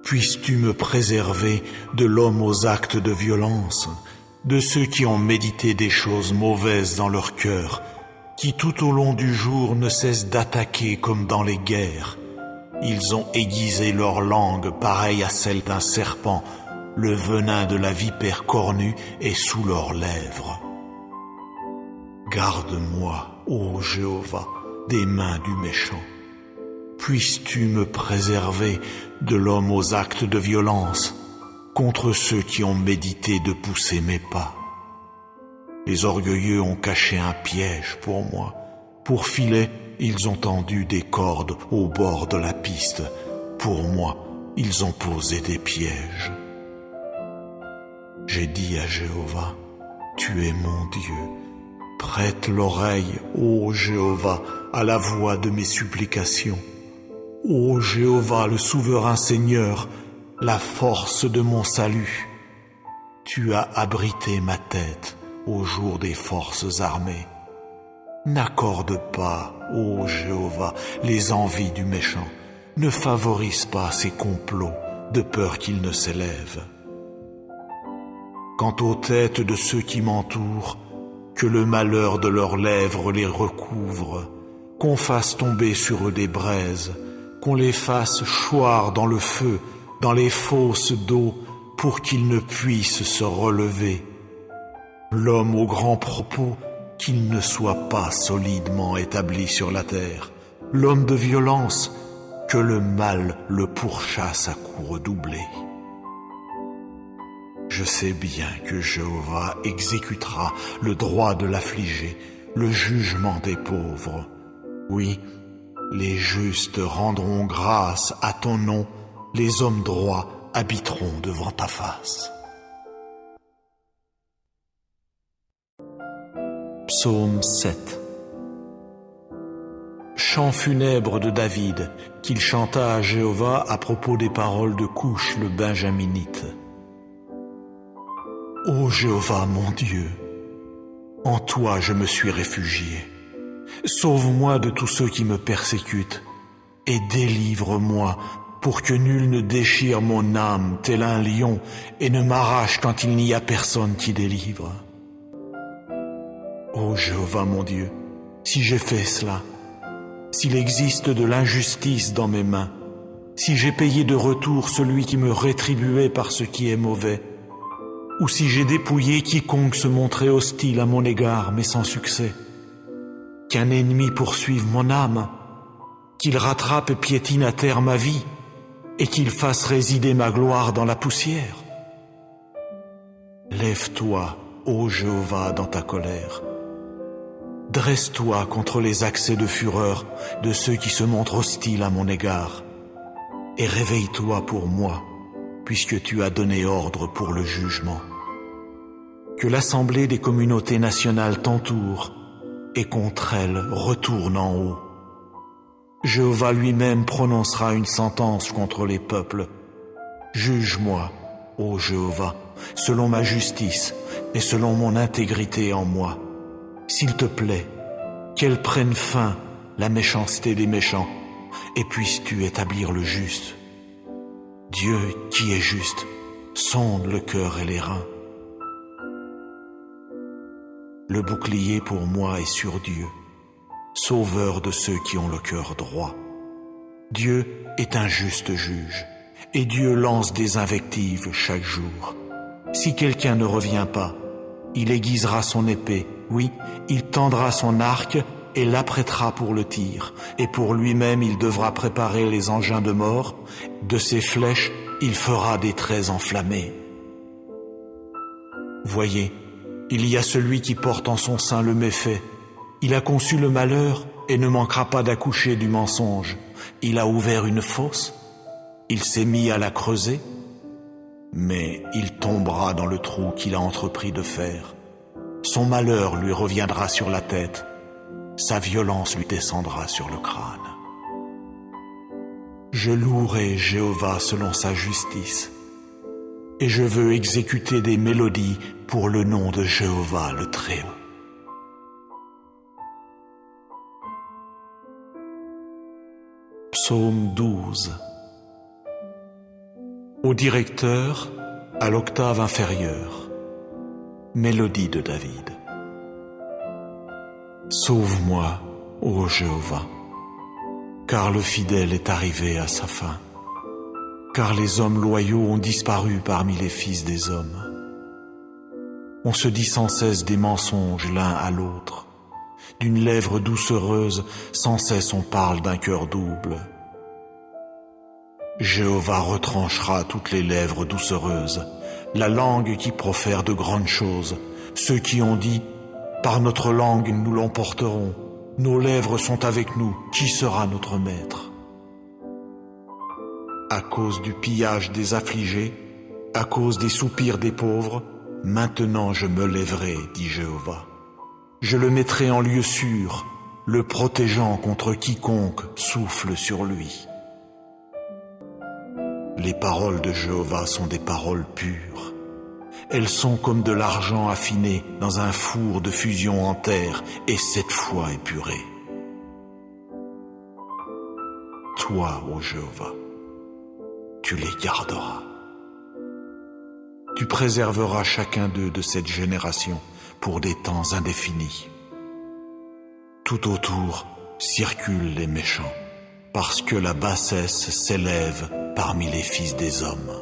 Puisses-tu me préserver de l'homme aux actes de violence, de ceux qui ont médité des choses mauvaises dans leur cœur, qui tout au long du jour ne cessent d'attaquer comme dans les guerres. Ils ont aiguisé leur langue pareille à celle d'un serpent, le venin de la vipère cornue est sous leurs lèvres. Garde-moi, ô Jéhovah, des mains du méchant. Puisses-tu me préserver de l'homme aux actes de violence, contre ceux qui ont médité de pousser mes pas. Les orgueilleux ont caché un piège pour moi. Pour filet, ils ont tendu des cordes au bord de la piste. Pour moi, ils ont posé des pièges. J'ai dit à Jéhovah, tu es mon Dieu. Prête l'oreille, ô Jéhovah, à la voix de mes supplications. Ô Jéhovah, le souverain Seigneur, la force de mon salut. Tu as abrité ma tête au jour des forces armées. N'accorde pas, ô Jéhovah, les envies du méchant. Ne favorise pas ses complots, de peur qu'ils ne s'élèvent. Quant aux têtes de ceux qui m'entourent, que le malheur de leurs lèvres les recouvre, qu'on fasse tomber sur eux des braises, qu'on les fasse choir dans le feu, dans les fosses d'eau, pour qu'ils ne puissent se relever. L'homme aux grands propos, qu'il ne soit pas solidement établi sur la terre. L'homme de violence, que le mal le pourchasse à coups redoublés. Je sais bien que Jéhovah exécutera le droit de l'affligé, le jugement des pauvres. Oui, les justes rendront grâce à ton nom, les hommes droits habiteront devant ta face. Psaume 7. Chant funèbre de David, qu'il chanta à Jéhovah à propos des paroles de Couche le Benjaminite. Ô Jéhovah mon Dieu, en toi je me suis réfugié. Sauve-moi de tous ceux qui me persécutent et délivre-moi pour que nul ne déchire mon âme tel un lion et ne m'arrache quand il n'y a personne qui délivre. Ô Jéhovah mon Dieu, si j'ai fait cela, s'il existe de l'injustice dans mes mains, si j'ai payé de retour celui qui me rétribuait par ce qui est mauvais, ou si j'ai dépouillé quiconque se montrait hostile à mon égard mais sans succès, qu'un ennemi poursuive mon âme, qu'il rattrape et piétine à terre ma vie, et qu'il fasse résider ma gloire dans la poussière. Lève-toi, ô Jéhovah, dans ta colère. Dresse-toi contre les accès de fureur de ceux qui se montrent hostiles à mon égard, et réveille-toi pour moi, puisque tu as donné ordre pour le jugement. Que l'assemblée des communautés nationales t'entoure, et contre elle retourne en haut. Jéhovah lui-même prononcera une sentence contre les peuples. Juge-moi, ô Jéhovah, selon ma justice et selon mon intégrité en moi. S'il te plaît, qu'elle prenne fin, la méchanceté des méchants, et puisses-tu établir le juste. Dieu qui est juste, sonde le cœur et les reins. Le bouclier pour moi est sur Dieu, sauveur de ceux qui ont le cœur droit. Dieu est un juste juge, et Dieu lance des invectives chaque jour. Si quelqu'un ne revient pas, il aiguisera son épée, oui, il tendra son arc et l'apprêtera pour le tir, et pour lui-même il devra préparer les engins de mort, de ses flèches il fera des traits enflammés. Voyez, il y a celui qui porte en son sein le méfait. Il a conçu le malheur et ne manquera pas d'accoucher du mensonge. Il a ouvert une fosse, il s'est mis à la creuser, mais il tombera dans le trou qu'il a entrepris de faire. Son malheur lui reviendra sur la tête, sa violence lui descendra sur le crâne. Je louerai Jéhovah selon sa justice, et je veux exécuter des mélodies pour le nom de Jéhovah le Très-Haut. Psaume 12. Au directeur, à l'octave inférieure, mélodie de David. Sauve-moi, ô Jéhovah, car le fidèle est arrivé à sa fin. car les hommes loyaux ont disparu parmi les fils des hommes. On se dit sans cesse des mensonges l'un à l'autre. D'une lèvre doucereuse, sans cesse on parle d'un cœur double. Jéhovah retranchera toutes les lèvres doucereuses, la langue qui profère de grandes choses. Ceux qui ont dit, par notre langue nous l'emporterons, nos lèvres sont avec nous, qui sera notre maître? À cause du pillage des affligés, à cause des soupirs des pauvres, maintenant je me lèverai, dit Jéhovah. Je le mettrai en lieu sûr, le protégeant contre quiconque souffle sur lui. Les paroles de Jéhovah sont des paroles pures. Elles sont comme de l'argent affiné dans un four de fusion en terre et 7 fois épuré. Toi, ô Jéhovah, tu les garderas. Tu préserveras chacun d'eux de cette génération pour des temps indéfinis. Tout autour circulent les méchants, parce que la bassesse s'élève parmi les fils des hommes.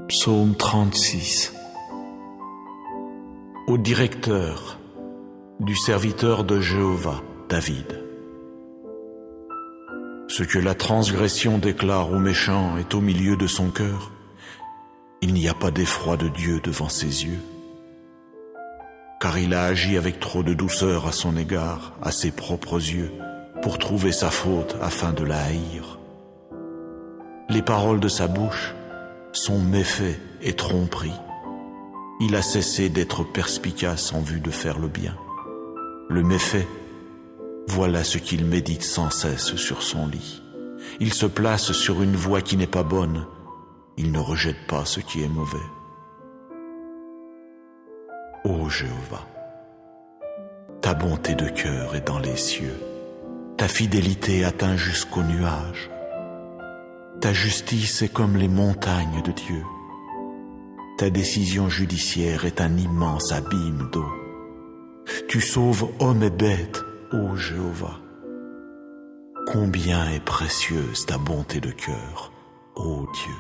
Psaume 36. Au directeur du serviteur de Jéhovah, David. Ce que la transgression déclare au méchant est au milieu de son cœur. Il n'y a pas d'effroi de Dieu devant ses yeux, car il a agi avec trop de douceur à son égard, à ses propres yeux, pour trouver sa faute afin de la haïr. Les paroles de sa bouche sont méfaits et tromperies. Il a cessé d'être perspicace en vue de faire le bien. Le méfait, voilà ce qu'il médite sans cesse sur son lit. Il se place sur une voie qui n'est pas bonne. Il ne rejette pas ce qui est mauvais. Ô Jéhovah, ta bonté de cœur est dans les cieux. Ta fidélité atteint jusqu'aux nuages. Ta justice est comme les montagnes de Dieu. Ta décision judiciaire est un immense abîme d'eau. Tu sauves hommes et bêtes, ô Jéhovah. Combien est précieuse ta bonté de cœur, ô Dieu.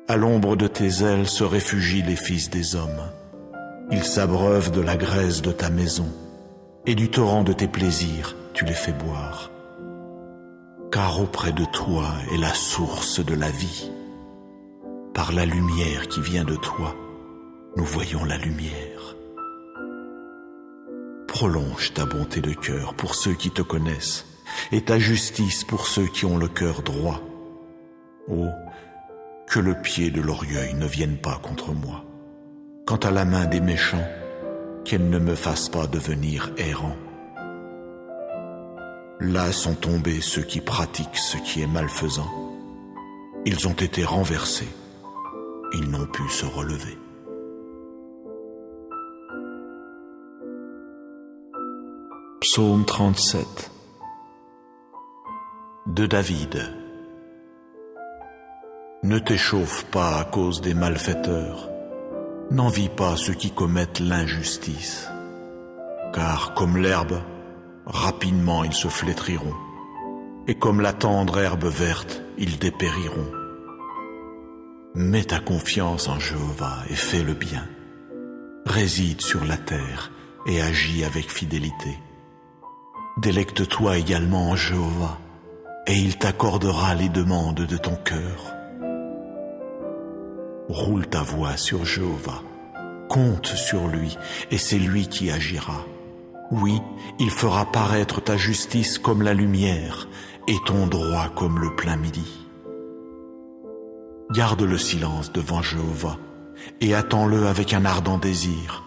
À l'ombre de tes ailes se réfugient les fils des hommes. Ils s'abreuvent de la graisse de ta maison, et du torrent de tes plaisirs, tu les fais boire. Car auprès de toi est la source de la vie. Par la lumière qui vient de toi, nous voyons la lumière. Prolonge ta bonté de cœur pour ceux qui te connaissent, et ta justice pour ceux qui ont le cœur droit. Oh, que le pied de l'orgueil ne vienne pas contre moi. Quant à la main des méchants, qu'elle ne me fasse pas devenir errant. Là sont tombés ceux qui pratiquent ce qui est malfaisant. Ils ont été renversés. Ils n'ont pu se relever. Psaume 37 de David. Ne t'échauffe pas à cause des malfaiteurs. N'envie pas ceux qui commettent l'injustice. Car comme l'herbe, rapidement ils se flétriront. Et comme la tendre herbe verte, ils dépériront. Mets ta confiance en Jéhovah et fais le bien. Réside sur la terre et agis avec fidélité. Délecte-toi également en Jéhovah, et il t'accordera les demandes de ton cœur. Roule ta voix sur Jéhovah, compte sur lui, et c'est lui qui agira. Oui, il fera paraître ta justice comme la lumière, et ton droit comme le plein midi. Garde le silence devant Jéhovah, et attends-le avec un ardent désir.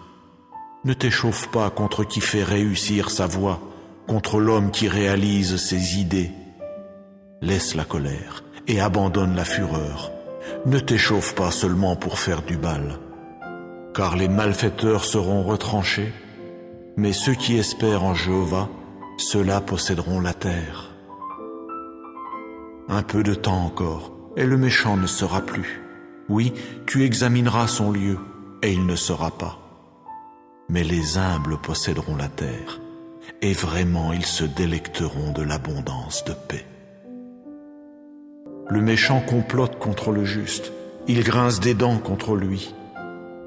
Ne t'échauffe pas contre qui fait réussir sa voie, contre l'homme qui réalise ses idées. Laisse la colère et abandonne la fureur. Ne t'échauffe pas seulement pour faire du mal, car les malfaiteurs seront retranchés, mais ceux qui espèrent en Jéhovah, ceux-là posséderont la terre. Un peu de temps encore, et le méchant ne sera plus. Oui, tu examineras son lieu, et il ne sera pas. Mais les humbles posséderont la terre, et vraiment ils se délecteront de l'abondance de paix. Le méchant complote contre le juste, il grince des dents contre lui.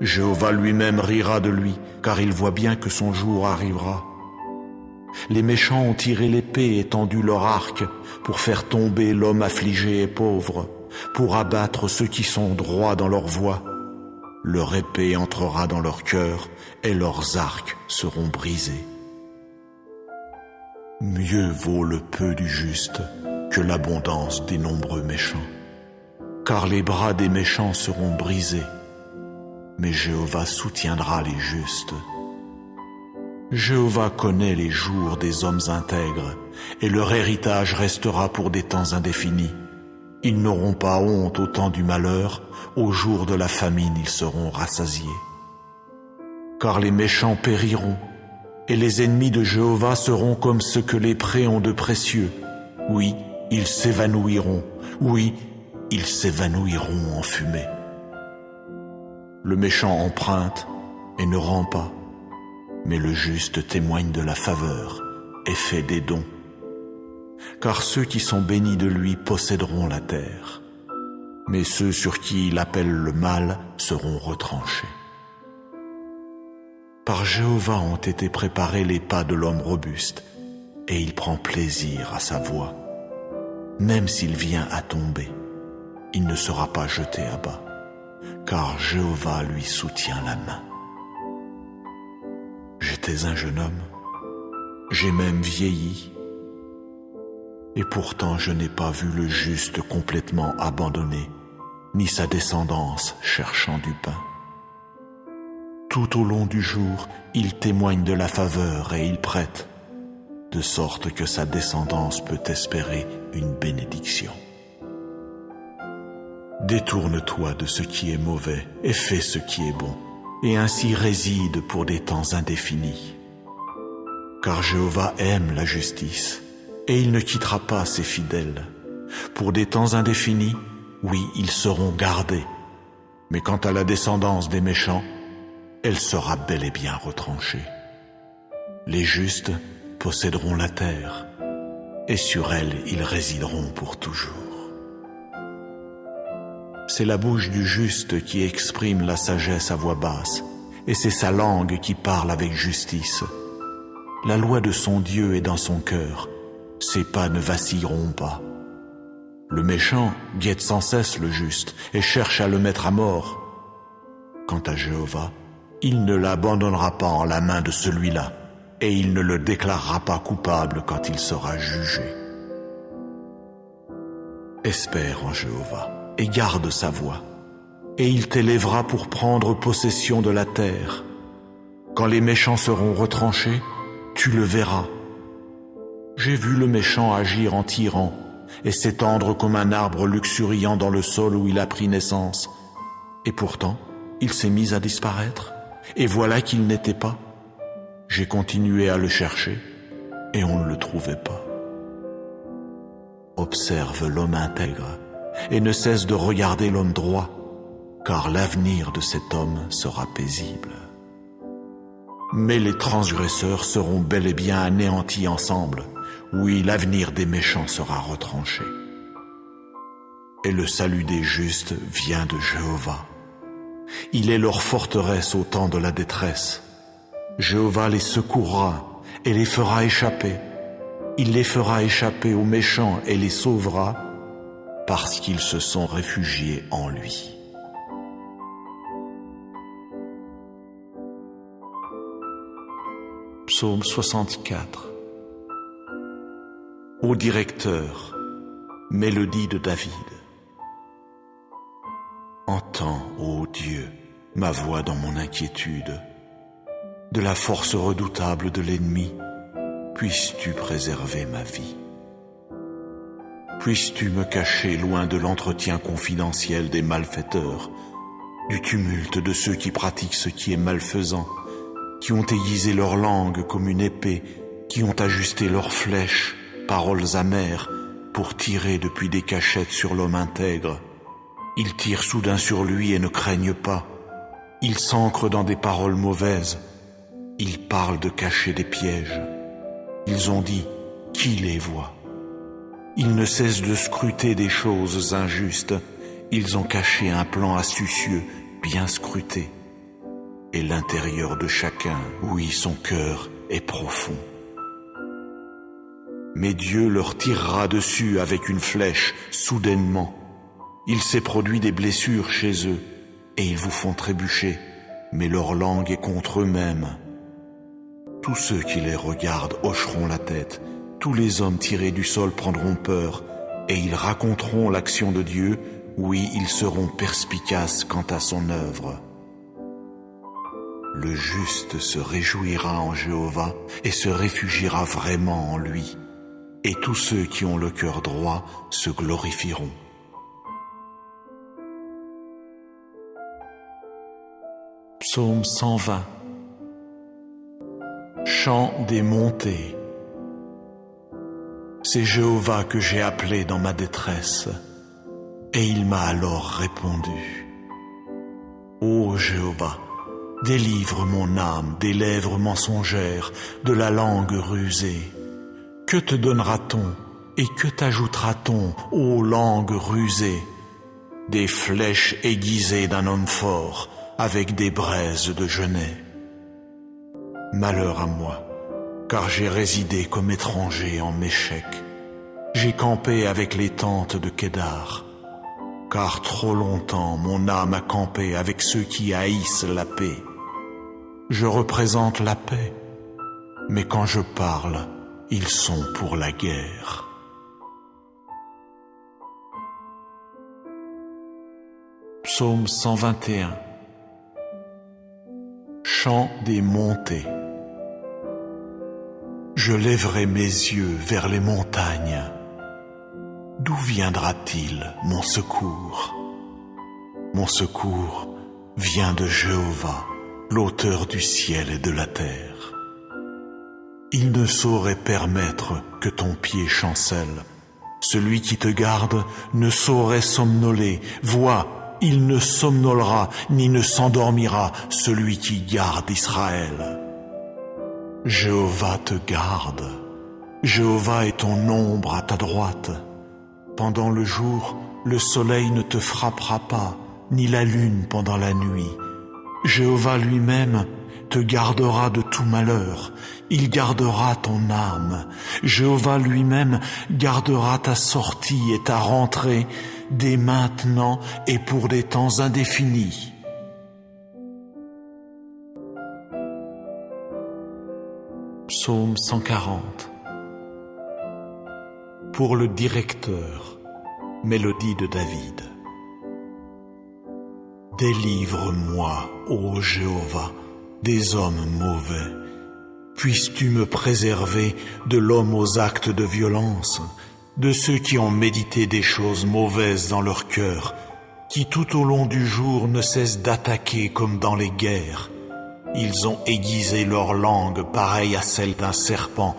Jéhovah lui-même rira de lui, car il voit bien que son jour arrivera. Les méchants ont tiré l'épée et tendu leur arc pour faire tomber l'homme affligé et pauvre, pour abattre ceux qui sont droits dans leur voie. Leur épée entrera dans leur cœur et leurs arcs seront brisés. Mieux vaut le peu du juste que l'abondance des nombreux méchants, car les bras des méchants seront brisés, mais Jéhovah soutiendra les justes. Jéhovah connaît les jours des hommes intègres, et leur héritage restera pour des temps indéfinis. Ils n'auront pas honte au temps du malheur, au jour de la famine ils seront rassasiés. Car les méchants périront, et les ennemis de Jéhovah seront comme ce que les prés ont de précieux. Oui, ils s'évanouiront, oui, ils s'évanouiront en fumée. Le méchant emprunte et ne rend pas, mais le juste témoigne de la faveur et fait des dons. Car ceux qui sont bénis de lui posséderont la terre, mais ceux sur qui il appelle le mal seront retranchés. Par Jéhovah ont été préparés les pas de l'homme robuste, et il prend plaisir à sa voie. Même s'il vient à tomber, il ne sera pas jeté à bas, car Jéhovah lui soutient la main. J'étais un jeune homme, j'ai même vieilli, et pourtant je n'ai pas vu le juste complètement abandonné, ni sa descendance cherchant du pain. Tout au long du jour, il témoigne de la faveur et il prête, de sorte que sa descendance peut espérer une bénédiction. Détourne-toi de ce qui est mauvais et fais ce qui est bon, et ainsi réside pour des temps indéfinis. Car Jéhovah aime la justice, et il ne quittera pas ses fidèles. Pour des temps indéfinis, oui, ils seront gardés, mais quant à la descendance des méchants, elle sera bel et bien retranchée. Les justes posséderont la terre, et sur elle ils résideront pour toujours. C'est la bouche du juste qui exprime la sagesse à voix basse, et c'est sa langue qui parle avec justice. La loi de son Dieu est dans son cœur, ses pas ne vacilleront pas. Le méchant guette sans cesse le juste et cherche à le mettre à mort. Quant à Jéhovah, il ne l'abandonnera pas en la main de celui-là, et il ne le déclarera pas coupable quand il sera jugé. Espère en Jéhovah et garde sa voie, et il t'élèvera pour prendre possession de la terre. Quand les méchants seront retranchés, tu le verras. J'ai vu le méchant agir en tyran et s'étendre comme un arbre luxuriant dans le sol où il a pris naissance. Et pourtant, il s'est mis à disparaître, et voilà qu'il n'était pas. J'ai continué à le chercher, et on ne le trouvait pas. Observe l'homme intègre, et ne cesse de regarder l'homme droit, car l'avenir de cet homme sera paisible. Mais les transgresseurs seront bel et bien anéantis ensemble. Oui, l'avenir des méchants sera retranché. Et le salut des justes vient de Jéhovah. Il est leur forteresse au temps de la détresse. Jéhovah les secourra et les fera échapper. Il les fera échapper aux méchants et les sauvera parce qu'ils se sont réfugiés en lui. Psaume 64. Ô directeur, mélodie de David. Entends, ô Dieu, ma voix dans mon inquiétude. De la force redoutable de l'ennemi, puisses-tu préserver ma vie. Puisses-tu me cacher loin de l'entretien confidentiel des malfaiteurs, du tumulte de ceux qui pratiquent ce qui est malfaisant, qui ont aiguisé leur langue comme une épée, qui ont ajusté leurs flèches, paroles amères, pour tirer depuis des cachettes sur l'homme intègre. Ils tirent soudain sur lui et ne craignent pas. Ils s'ancrent dans des paroles mauvaises. Ils parlent de cacher des pièges. Ils ont dit, qui les voit? Ils ne cessent de scruter des choses injustes. Ils ont caché un plan astucieux, bien scruté. Et l'intérieur de chacun, oui, son cœur est profond. Mais Dieu leur tirera dessus avec une flèche, soudainement. Il s'est produit des blessures chez eux, et ils vous font trébucher, mais leur langue est contre eux-mêmes. Tous ceux qui les regardent hocheront la tête, tous les hommes tirés du sol prendront peur, et ils raconteront l'action de Dieu, oui, ils seront perspicaces quant à son œuvre. Le juste se réjouira en Jéhovah et se réfugiera vraiment en lui, et tous ceux qui ont le cœur droit se glorifieront. Psaume 120. Chant des montées. C'est Jéhovah que j'ai appelé dans ma détresse, et il m'a alors répondu. Ô Jéhovah, délivre mon âme des lèvres mensongères, de la langue rusée. Que te donnera-t-on et que t'ajoutera-t-on, ô langue rusée? Des flèches aiguisées d'un homme fort, avec des braises de genêt. Malheur à moi, car j'ai résidé comme étranger en Méchec. J'ai campé avec les tentes de Kédar, car trop longtemps mon âme a campé avec ceux qui haïssent la paix. Je représente la paix, mais quand je parle, ils sont pour la guerre. Psaume 121. Chant des montées. Je lèverai mes yeux vers les montagnes. D'où viendra-t-il mon secours? Mon secours vient de Jéhovah, l'auteur du ciel et de la terre. Il ne saurait permettre que ton pied chancelle. Celui qui te garde ne saurait somnoler. Vois, il ne somnolera ni ne s'endormira, celui qui garde Israël. Jéhovah te garde. Jéhovah est ton ombre à ta droite. Pendant le jour, le soleil ne te frappera pas, ni la lune pendant la nuit. Jéhovah lui-même te gardera de tout malheur. Il gardera ton âme. Jéhovah lui-même gardera ta sortie et ta rentrée dès maintenant et pour des temps indéfinis. Psaume 140. Pour le directeur, mélodie de David. Délivre-moi, ô Jéhovah, des hommes mauvais. Puisses-tu me préserver de l'homme aux actes de violence, de ceux qui ont médité des choses mauvaises dans leur cœur, qui tout au long du jour ne cessent d'attaquer comme dans les guerres. Ils ont aiguisé leur langue pareille à celle d'un serpent,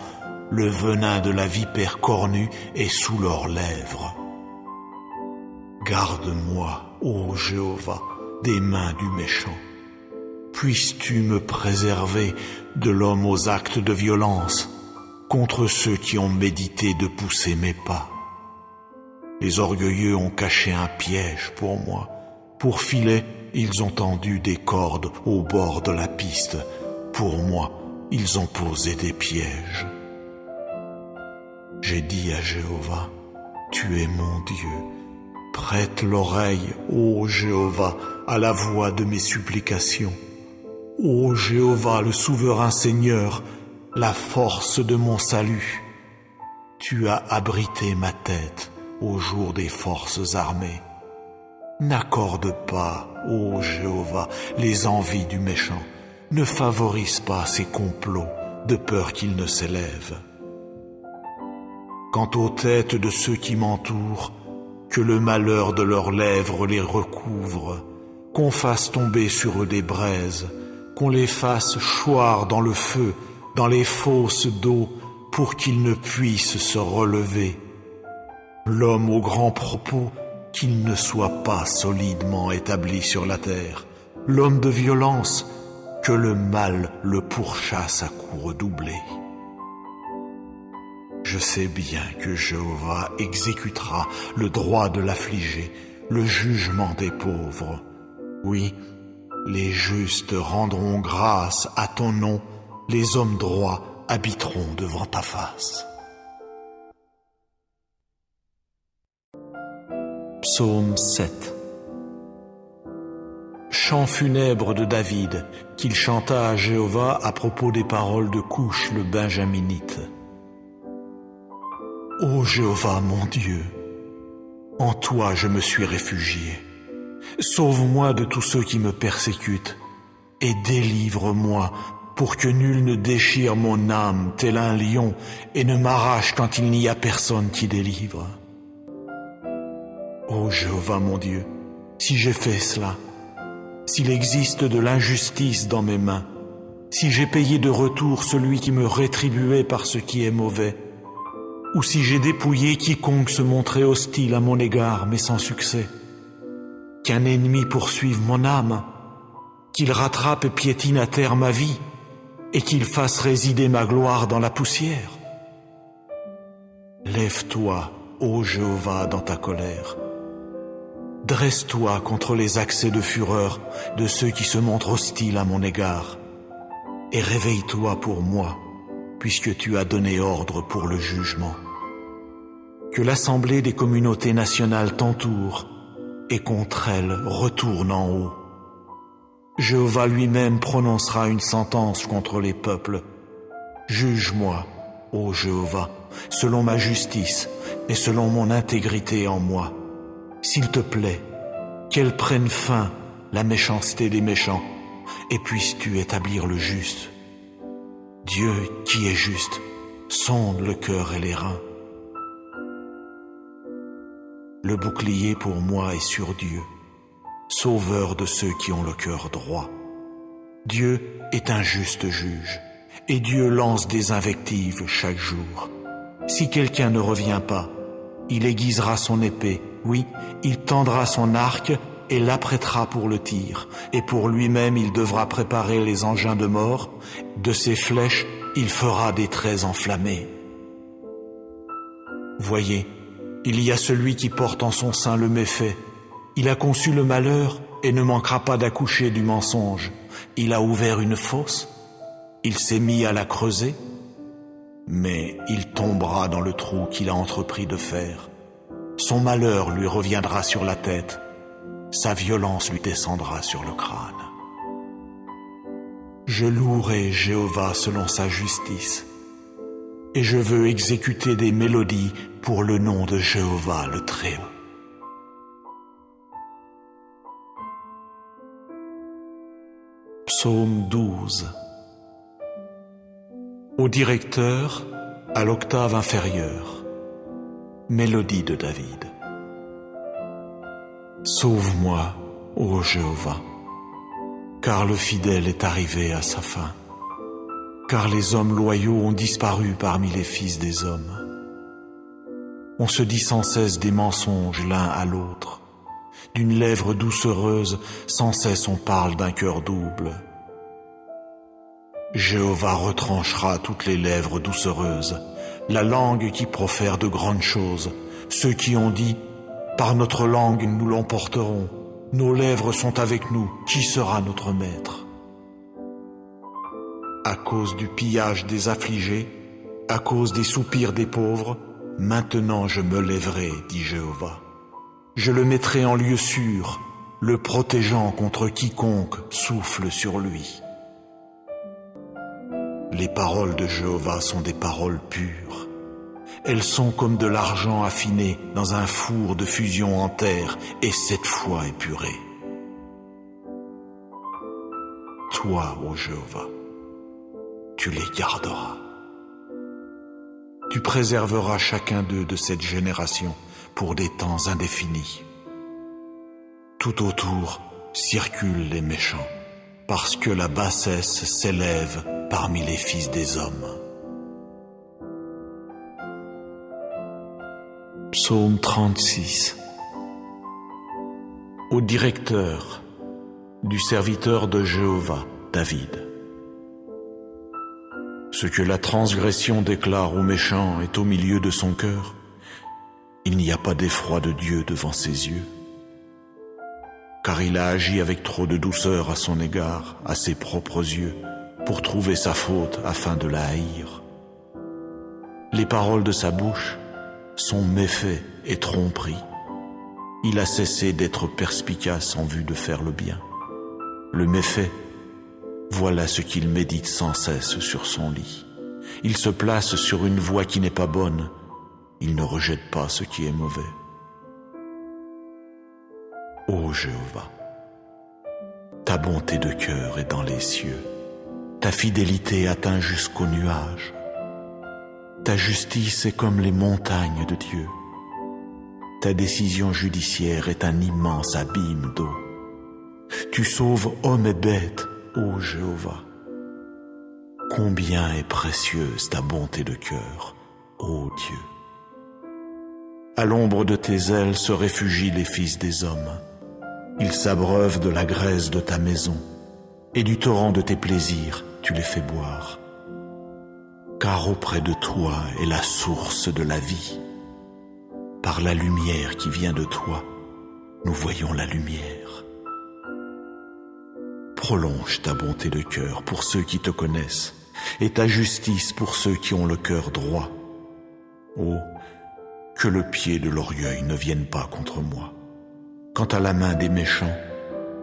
le venin de la vipère cornue est sous leurs lèvres. Garde-moi, ô Jéhovah, des mains du méchant. Puisses-tu me préserver de l'homme aux actes de violence, contre ceux qui ont médité de pousser mes pas. Les orgueilleux ont caché un piège pour moi. Pour filet, ils ont tendu des cordes au bord de la piste. Pour moi, ils ont posé des pièges. J'ai dit à Jéhovah, tu es mon Dieu. Prête l'oreille, ô Jéhovah, à la voix de mes supplications. Ô Jéhovah, le souverain Seigneur, la force de mon salut. Tu as abrité ma tête au jour des forces armées. N'accorde pas, ô Jéhovah, les envies du méchant. Ne favorise pas ses complots, de peur qu'il ne s'élève. Quant aux têtes de ceux qui m'entourent, que le malheur de leurs lèvres les recouvre, qu'on fasse tomber sur eux des braises, qu'on les fasse choir dans le feu, dans les fosses d'eau, pour qu'ils ne puissent se relever. L'homme aux grands propos, qu'il ne soit pas solidement établi sur la terre. L'homme de violence, que le mal le pourchasse à coups redoublés. je sais bien que Jéhovah exécutera le droit de l'affligé, le jugement des pauvres. Oui, les justes rendront grâce à ton nom, les hommes droits habiteront devant ta face. Psaume 7. Chant funèbre de David, qu'il chanta à Jéhovah à propos des paroles de Couche le Benjaminite. Ô Jéhovah mon Dieu, en toi je me suis réfugié. Sauve-moi de tous ceux qui me persécutent et délivre-moi pour que nul ne déchire mon âme tel un lion et ne m'arrache quand il n'y a personne qui délivre. Ô Jéhovah mon Dieu, si j'ai fait cela, s'il existe de l'injustice dans mes mains, si j'ai payé de retour celui qui me rétribuait par ce qui est mauvais, ou si j'ai dépouillé quiconque se montrait hostile à mon égard mais sans succès, qu'un ennemi poursuive mon âme, qu'il rattrape et piétine à terre ma vie, et qu'il fasse résider ma gloire dans la poussière. Lève-toi, ô Jéhovah, dans ta colère. Dresse-toi contre les accès de fureur de ceux qui se montrent hostiles à mon égard, et réveille-toi pour moi, puisque tu as donné ordre pour le jugement. Que l'assemblée des communautés nationales t'entoure, et contre elle retourne en haut. Jéhovah lui-même prononcera une sentence contre les peuples. Juge-moi, ô Jéhovah, selon ma justice et selon mon intégrité en moi. S'il te plaît, qu'elle prenne fin la méchanceté des méchants, et puisses-tu établir le juste. Dieu qui est juste, sonde le cœur et les reins. Le bouclier pour moi est sur Dieu, sauveur de ceux qui ont le cœur droit. Dieu est un juste juge, et Dieu lance des invectives chaque jour. Si quelqu'un ne revient pas, il aiguisera son épée, oui, il tendra son arc et l'apprêtera pour le tir, et pour lui-même il devra préparer les engins de mort, de ses flèches il fera des traits enflammés. Voyez, il y a celui qui porte en son sein le méfait. Il a conçu le malheur et ne manquera pas d'accoucher du mensonge. Il a ouvert une fosse, il s'est mis à la creuser, mais il tombera dans le trou qu'il a entrepris de faire. Son malheur lui reviendra sur la tête, sa violence lui descendra sur le crâne. Je louerai Jéhovah selon sa justice, et je veux exécuter des mélodies pour le nom de Jéhovah le Très-Haut. Psaume 12. Au directeur, à l'octave inférieure, mélodie de David. Sauve-moi, ô Jéhovah, car le fidèle est arrivé à sa fin, car les hommes loyaux ont disparu parmi les fils des hommes. On se dit sans cesse des mensonges l'un à l'autre. D'une lèvre doucereuse, sans cesse on parle d'un cœur double. Jéhovah retranchera toutes les lèvres doucereuses, la langue qui profère de grandes choses, ceux qui ont dit « Par notre langue nous l'emporterons, nos lèvres sont avec nous, qui sera notre maître ?» À cause du pillage des affligés, à cause des soupirs des pauvres, maintenant je me lèverai, dit Jéhovah. Je le mettrai en lieu sûr, le protégeant contre quiconque souffle sur lui. Les paroles de Jéhovah sont des paroles pures. Elles sont comme de l'argent affiné dans un four de fusion en terre et 7 fois épuré. Toi, ô Jéhovah, tu les garderas. Tu préserveras chacun d'eux de cette génération pour des temps indéfinis. Tout autour circulent les méchants, parce que la bassesse s'élève parmi les fils des hommes. Psaume 36. Au directeur, du serviteur de Jéhovah, David. Ce que la transgression déclare au méchant est au milieu de son cœur. Il n'y a pas d'effroi de Dieu devant ses yeux. Car il a agi avec trop de douceur à son égard, à ses propres yeux, pour trouver sa faute afin de la haïr. Les paroles de sa bouche sont méfaits et tromperies. Il a cessé d'être perspicace en vue de faire le bien. Le méfait, voilà ce qu'il médite sans cesse sur son lit. Il se place sur une voie qui n'est pas bonne. Il ne rejette pas ce qui est mauvais. Ô Jéhovah, ta bonté de cœur est dans les cieux. Ta fidélité atteint jusqu'aux nuages. Ta justice est comme les montagnes de Dieu. Ta décision judiciaire est un immense abîme d'eau. Tu sauves hommes et bêtes, ô Jéhovah. Combien est précieuse ta bonté de cœur, ô Dieu. À l'ombre de tes ailes se réfugient les fils des hommes. Ils s'abreuvent de la graisse de ta maison, et du torrent de tes plaisirs tu les fais boire. Car auprès de toi est la source de la vie. Par la lumière qui vient de toi, nous voyons la lumière. Prolonge ta bonté de cœur pour ceux qui te connaissent, et ta justice pour ceux qui ont le cœur droit. Oh, que le pied de l'orgueil ne vienne pas contre moi. Quant à la main des méchants,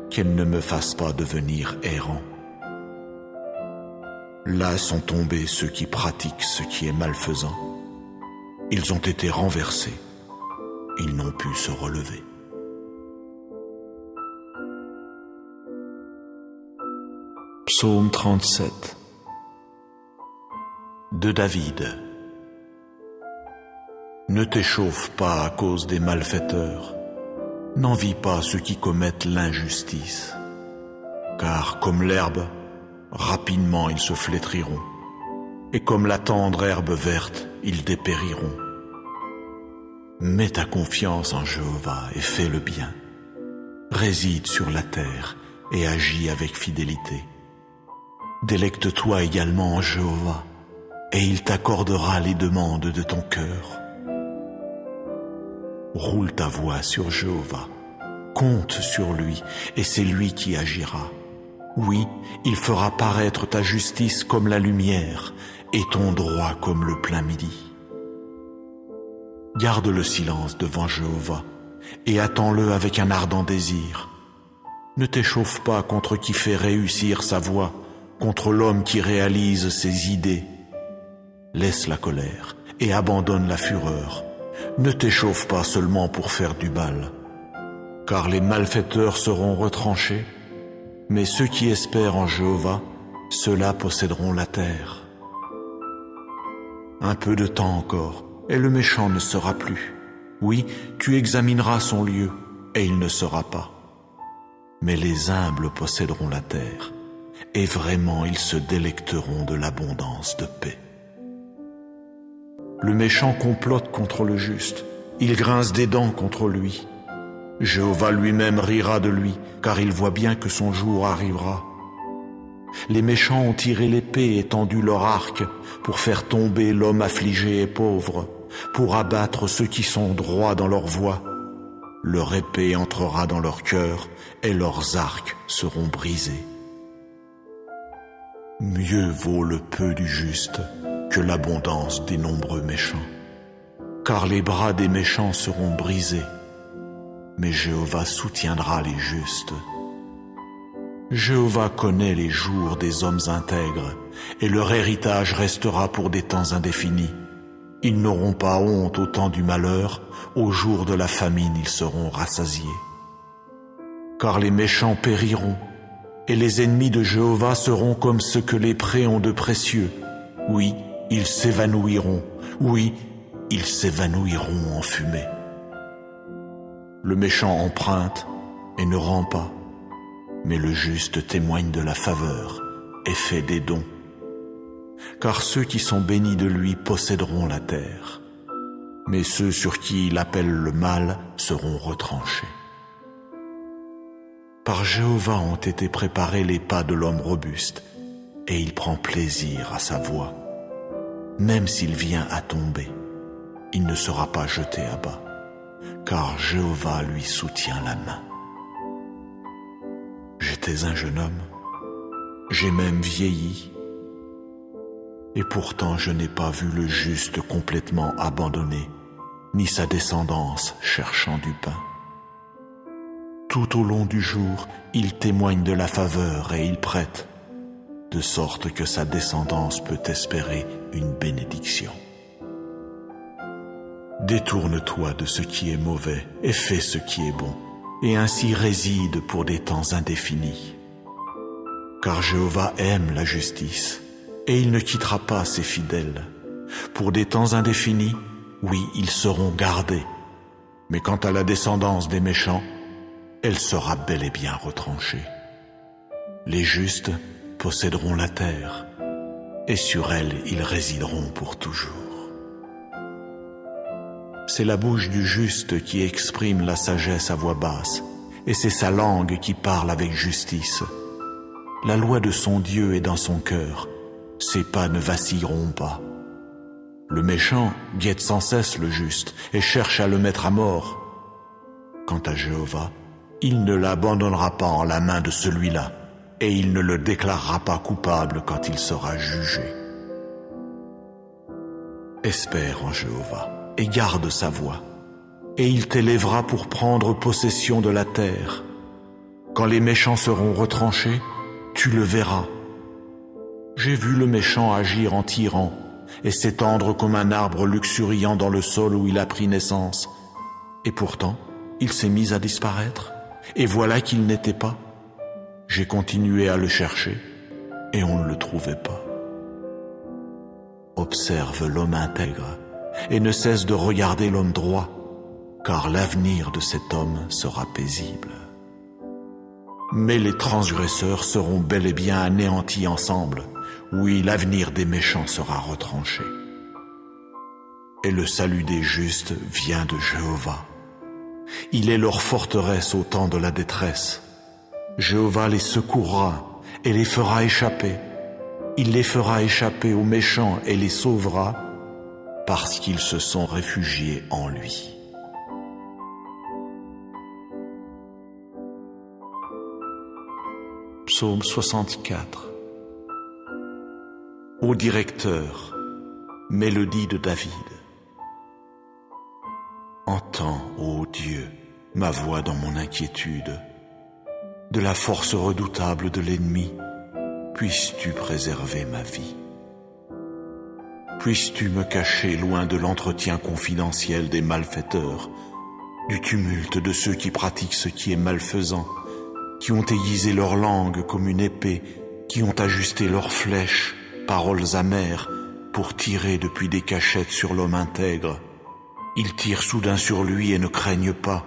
qu'elle ne me fasse pas devenir errant. Là sont tombés ceux qui pratiquent ce qui est malfaisant. Ils ont été renversés. Ils n'ont pu se relever. Psaume 37 de David. Ne t'échauffe pas à cause des malfaiteurs. N'envie pas ceux qui commettent l'injustice. Car comme l'herbe, rapidement ils se flétriront, et comme la tendre herbe verte, ils dépériront. Mets ta confiance en Jéhovah et fais le bien. Réside sur la terre et agis avec fidélité. Délecte-toi également en Jéhovah, et il t'accordera les demandes de ton cœur. Roule ta voix sur Jéhovah, compte sur lui, et c'est lui qui agira. Oui, il fera paraître ta justice comme la lumière et ton droit comme le plein midi. Garde le silence devant Jéhovah et attends-le avec un ardent désir. Ne t'échauffe pas contre qui fait réussir sa voie, contre l'homme qui réalise ses idées. Laisse la colère et abandonne la fureur. Ne t'échauffe pas seulement pour faire du mal, car les malfaiteurs seront retranchés. Mais ceux qui espèrent en Jéhovah, ceux-là posséderont la terre. Un peu de temps encore, et le méchant ne sera plus. Oui, tu examineras son lieu, et il ne sera pas. Mais les humbles posséderont la terre, et vraiment ils se délecteront de l'abondance de paix. Le méchant complote contre le juste, il grince des dents contre lui. Jéhovah lui-même rira de lui, car il voit bien que son jour arrivera. Les méchants ont tiré l'épée et tendu leur arc pour faire tomber l'homme affligé et pauvre, pour abattre ceux qui sont droits dans leur voie. Leur épée entrera dans leur cœur et leurs arcs seront brisés. Mieux vaut le peu du juste que l'abondance des nombreux méchants, car les bras des méchants seront brisés. Mais Jéhovah soutiendra les justes. Jéhovah connaît les jours des hommes intègres, et leur héritage restera pour des temps indéfinis. Ils n'auront pas honte au temps du malheur, au jour de la famine ils seront rassasiés. Car les méchants périront, et les ennemis de Jéhovah seront comme ce que les prés ont de précieux. Oui, ils s'évanouiront, oui, ils s'évanouiront en fumée. Le méchant emprunte et ne rend pas, mais le juste témoigne de la faveur et fait des dons. Car ceux qui sont bénis de lui posséderont la terre, mais ceux sur qui il appelle le mal seront retranchés. Par Jéhovah ont été préparés les pas de l'homme robuste, et il prend plaisir à sa voie. Même s'il vient à tomber, il ne sera pas jeté à bas, car Jéhovah lui soutient la main. J'étais un jeune homme, j'ai même vieilli, et pourtant je n'ai pas vu le juste complètement abandonné, ni sa descendance cherchant du pain. Tout au long du jour, il témoigne de la faveur et il prête, de sorte que sa descendance peut espérer une bénédiction. Détourne-toi de ce qui est mauvais et fais ce qui est bon, et ainsi réside pour des temps indéfinis. Car Jéhovah aime la justice, et il ne quittera pas ses fidèles. Pour des temps indéfinis, oui, ils seront gardés, mais quant à la descendance des méchants, elle sera bel et bien retranchée. Les justes posséderont la terre, et sur elle ils résideront pour toujours. C'est la bouche du juste qui exprime la sagesse à voix basse, et c'est sa langue qui parle avec justice. La loi de son Dieu est dans son cœur, ses pas ne vacilleront pas. Le méchant guette sans cesse le juste et cherche à le mettre à mort. Quant à Jéhovah, il ne l'abandonnera pas en la main de celui-là, et il ne le déclarera pas coupable quand il sera jugé. Espère en Jéhovah et garde sa voie, et il t'élèvera pour prendre possession de la terre. Quand les méchants seront retranchés, tu le verras. J'ai vu le méchant agir en tyran et s'étendre comme un arbre luxuriant dans le sol où il a pris naissance. Et pourtant, il s'est mis à disparaître, et voilà qu'il n'était pas. J'ai continué à le chercher, et on ne le trouvait pas. Observe l'homme intègre, et ne cesse de regarder l'homme droit, car l'avenir de cet homme sera paisible. Mais les transgresseurs seront bel et bien anéantis ensemble. Oui, l'avenir des méchants sera retranché. Et le salut des justes vient de Jéhovah. Il est leur forteresse au temps de la détresse. Jéhovah les secourra et les fera échapper. Il les fera échapper aux méchants et les sauvera parce qu'ils se sont réfugiés en lui. Psaume 64. Ô directeur, mélodie de David. Entends, ô Dieu, ma voix dans mon inquiétude. De la force redoutable de l'ennemi, puisses-tu préserver ma vie. Puisses-tu me cacher loin de l'entretien confidentiel des malfaiteurs, du tumulte de ceux qui pratiquent ce qui est malfaisant, qui ont aiguisé leur langue comme une épée, qui ont ajusté leurs flèches, paroles amères, pour tirer depuis des cachettes sur l'homme intègre. Ils tirent soudain sur lui et ne craignent pas.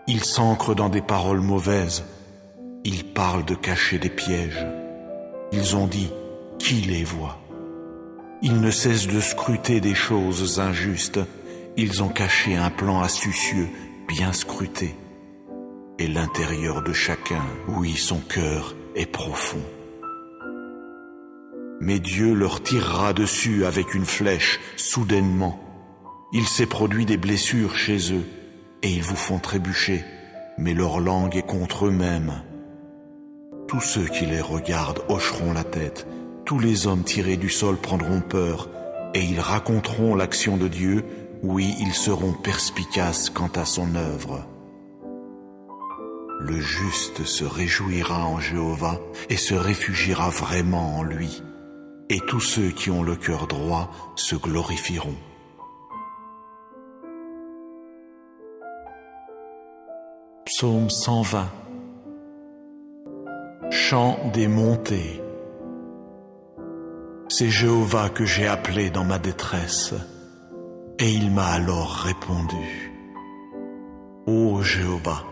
Ils s'ancrent dans des paroles mauvaises. Ils parlent de cacher des pièges. Ils ont dit, qui les voit? Ils ne cessent de scruter des choses injustes. Ils ont caché un plan astucieux, bien scruté. Et l'intérieur de chacun, oui, son cœur est profond. Mais Dieu leur tirera dessus avec une flèche, soudainement. Il s'est produit des blessures chez eux, et ils vous font trébucher, mais leur langue est contre eux-mêmes. Tous ceux qui les regardent hocheront la tête, tous les hommes tirés du sol prendront peur, et ils raconteront l'action de Dieu, oui, ils seront perspicaces quant à son œuvre. Le juste se réjouira en Jéhovah et se réfugiera vraiment en lui, et tous ceux qui ont le cœur droit se glorifieront. Psaume 120. Chant des montées. C'est Jéhovah que j'ai appelé dans ma détresse, et il m'a alors répondu. Ô Jéhovah,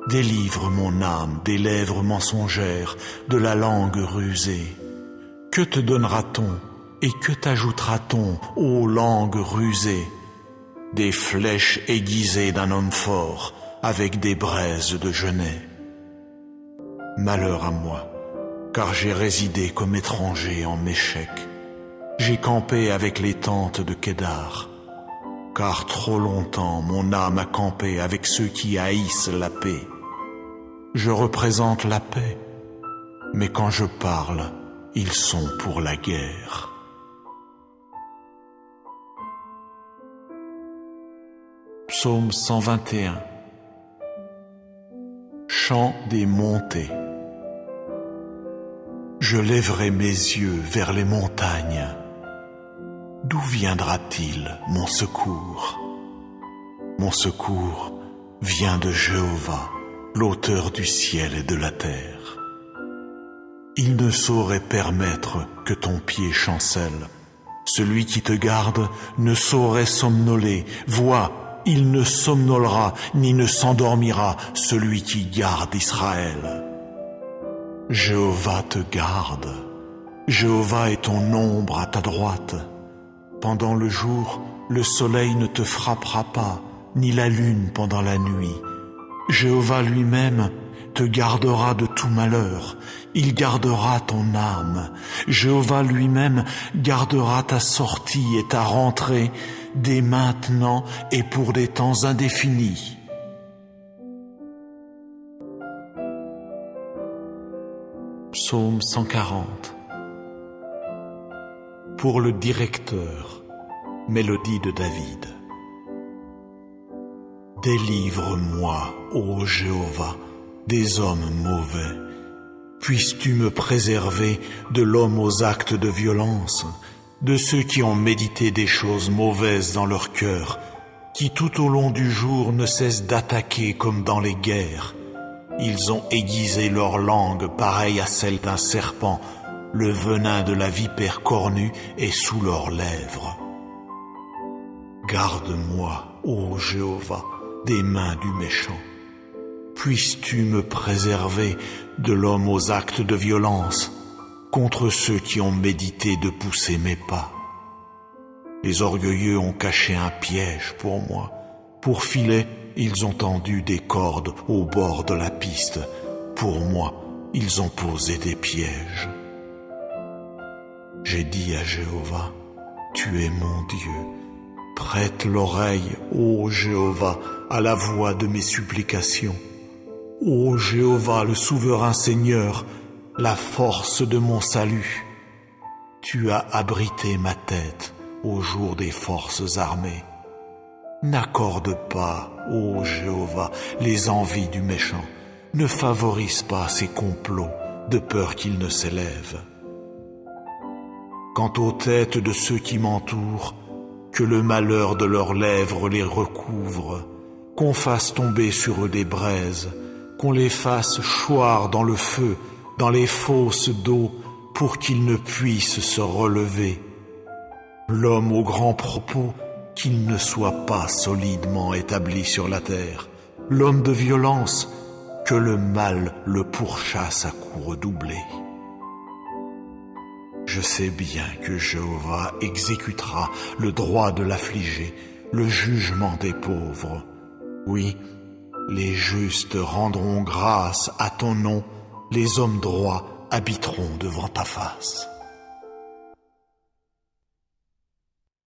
délivre mon âme des lèvres mensongères, de la langue rusée. Que te donnera-t-on et que t'ajoutera-t-on, ô langue rusée? Des flèches aiguisées d'un homme fort, avec des braises de genêt. Malheur à moi, car j'ai résidé comme étranger en Méchec. j'ai campé avec les tentes de Kédar, car trop longtemps mon âme a campé avec ceux qui haïssent la paix. Je représente la paix, mais quand je parle, ils sont pour la guerre. Psaume 121. Chant des montées. Je lèverai mes yeux vers les montagnes. D'où viendra-t-il mon secours? Mon secours vient de Jéhovah, l'auteur du ciel et de la terre. Il ne saurait permettre que ton pied chancelle. Celui qui te garde ne saurait somnoler. Vois, il ne somnolera ni ne s'endormira, celui qui garde Israël. Jéhovah te garde. Jéhovah est ton ombre à ta droite. Pendant le jour, le soleil ne te frappera pas, ni la lune pendant la nuit. Jéhovah lui-même te gardera de tout malheur. Il gardera ton âme. Jéhovah lui-même gardera ta sortie et ta rentrée dès maintenant et pour des temps indéfinis. Psaume 140. Pour le directeur, mélodie de David. Délivre-moi, ô Jéhovah, des hommes mauvais. Puisses-tu me préserver de l'homme aux actes de violence, de ceux qui ont médité des choses mauvaises dans leur cœur, qui tout au long du jour ne cessent d'attaquer comme dans les guerres. Ils ont aiguisé leur langue pareille à celle d'un serpent, le venin de la vipère cornue est sous leurs lèvres. Garde-moi, ô Jéhovah, des mains du méchant. Puisses-tu me préserver de l'homme aux actes de violence, contre ceux qui ont médité de pousser mes pas. Les orgueilleux ont caché un piège pour moi. Pour filet, ils ont tendu des cordes au bord de la piste. Pour moi, ils ont posé des pièges. J'ai dit à Jéhovah, tu es mon Dieu. Prête l'oreille, ô Jéhovah, à la voix de mes supplications. Ô Jéhovah, le souverain Seigneur, la force de mon salut. Tu as abrité ma tête au jour des forces armées. N'accorde pas, ô Jéhovah, les envies du méchant. Ne favorise pas ses complots, de peur qu'il ne s'élève. Quant aux têtes de ceux qui m'entourent, que le malheur de leurs lèvres les recouvre, qu'on fasse tomber sur eux des braises, qu'on les fasse choir dans le feu, dans les fosses d'eau, pour qu'ils ne puissent se relever. L'homme aux grands propos, qu'il ne soit pas solidement établi sur la terre. L'homme de violence, que le mal le pourchasse à coups redoublés. Je sais bien que Jéhovah exécutera le droit de l'affligé, le jugement des pauvres. Oui, les justes rendront grâce à ton nom, les hommes droits habiteront devant ta face.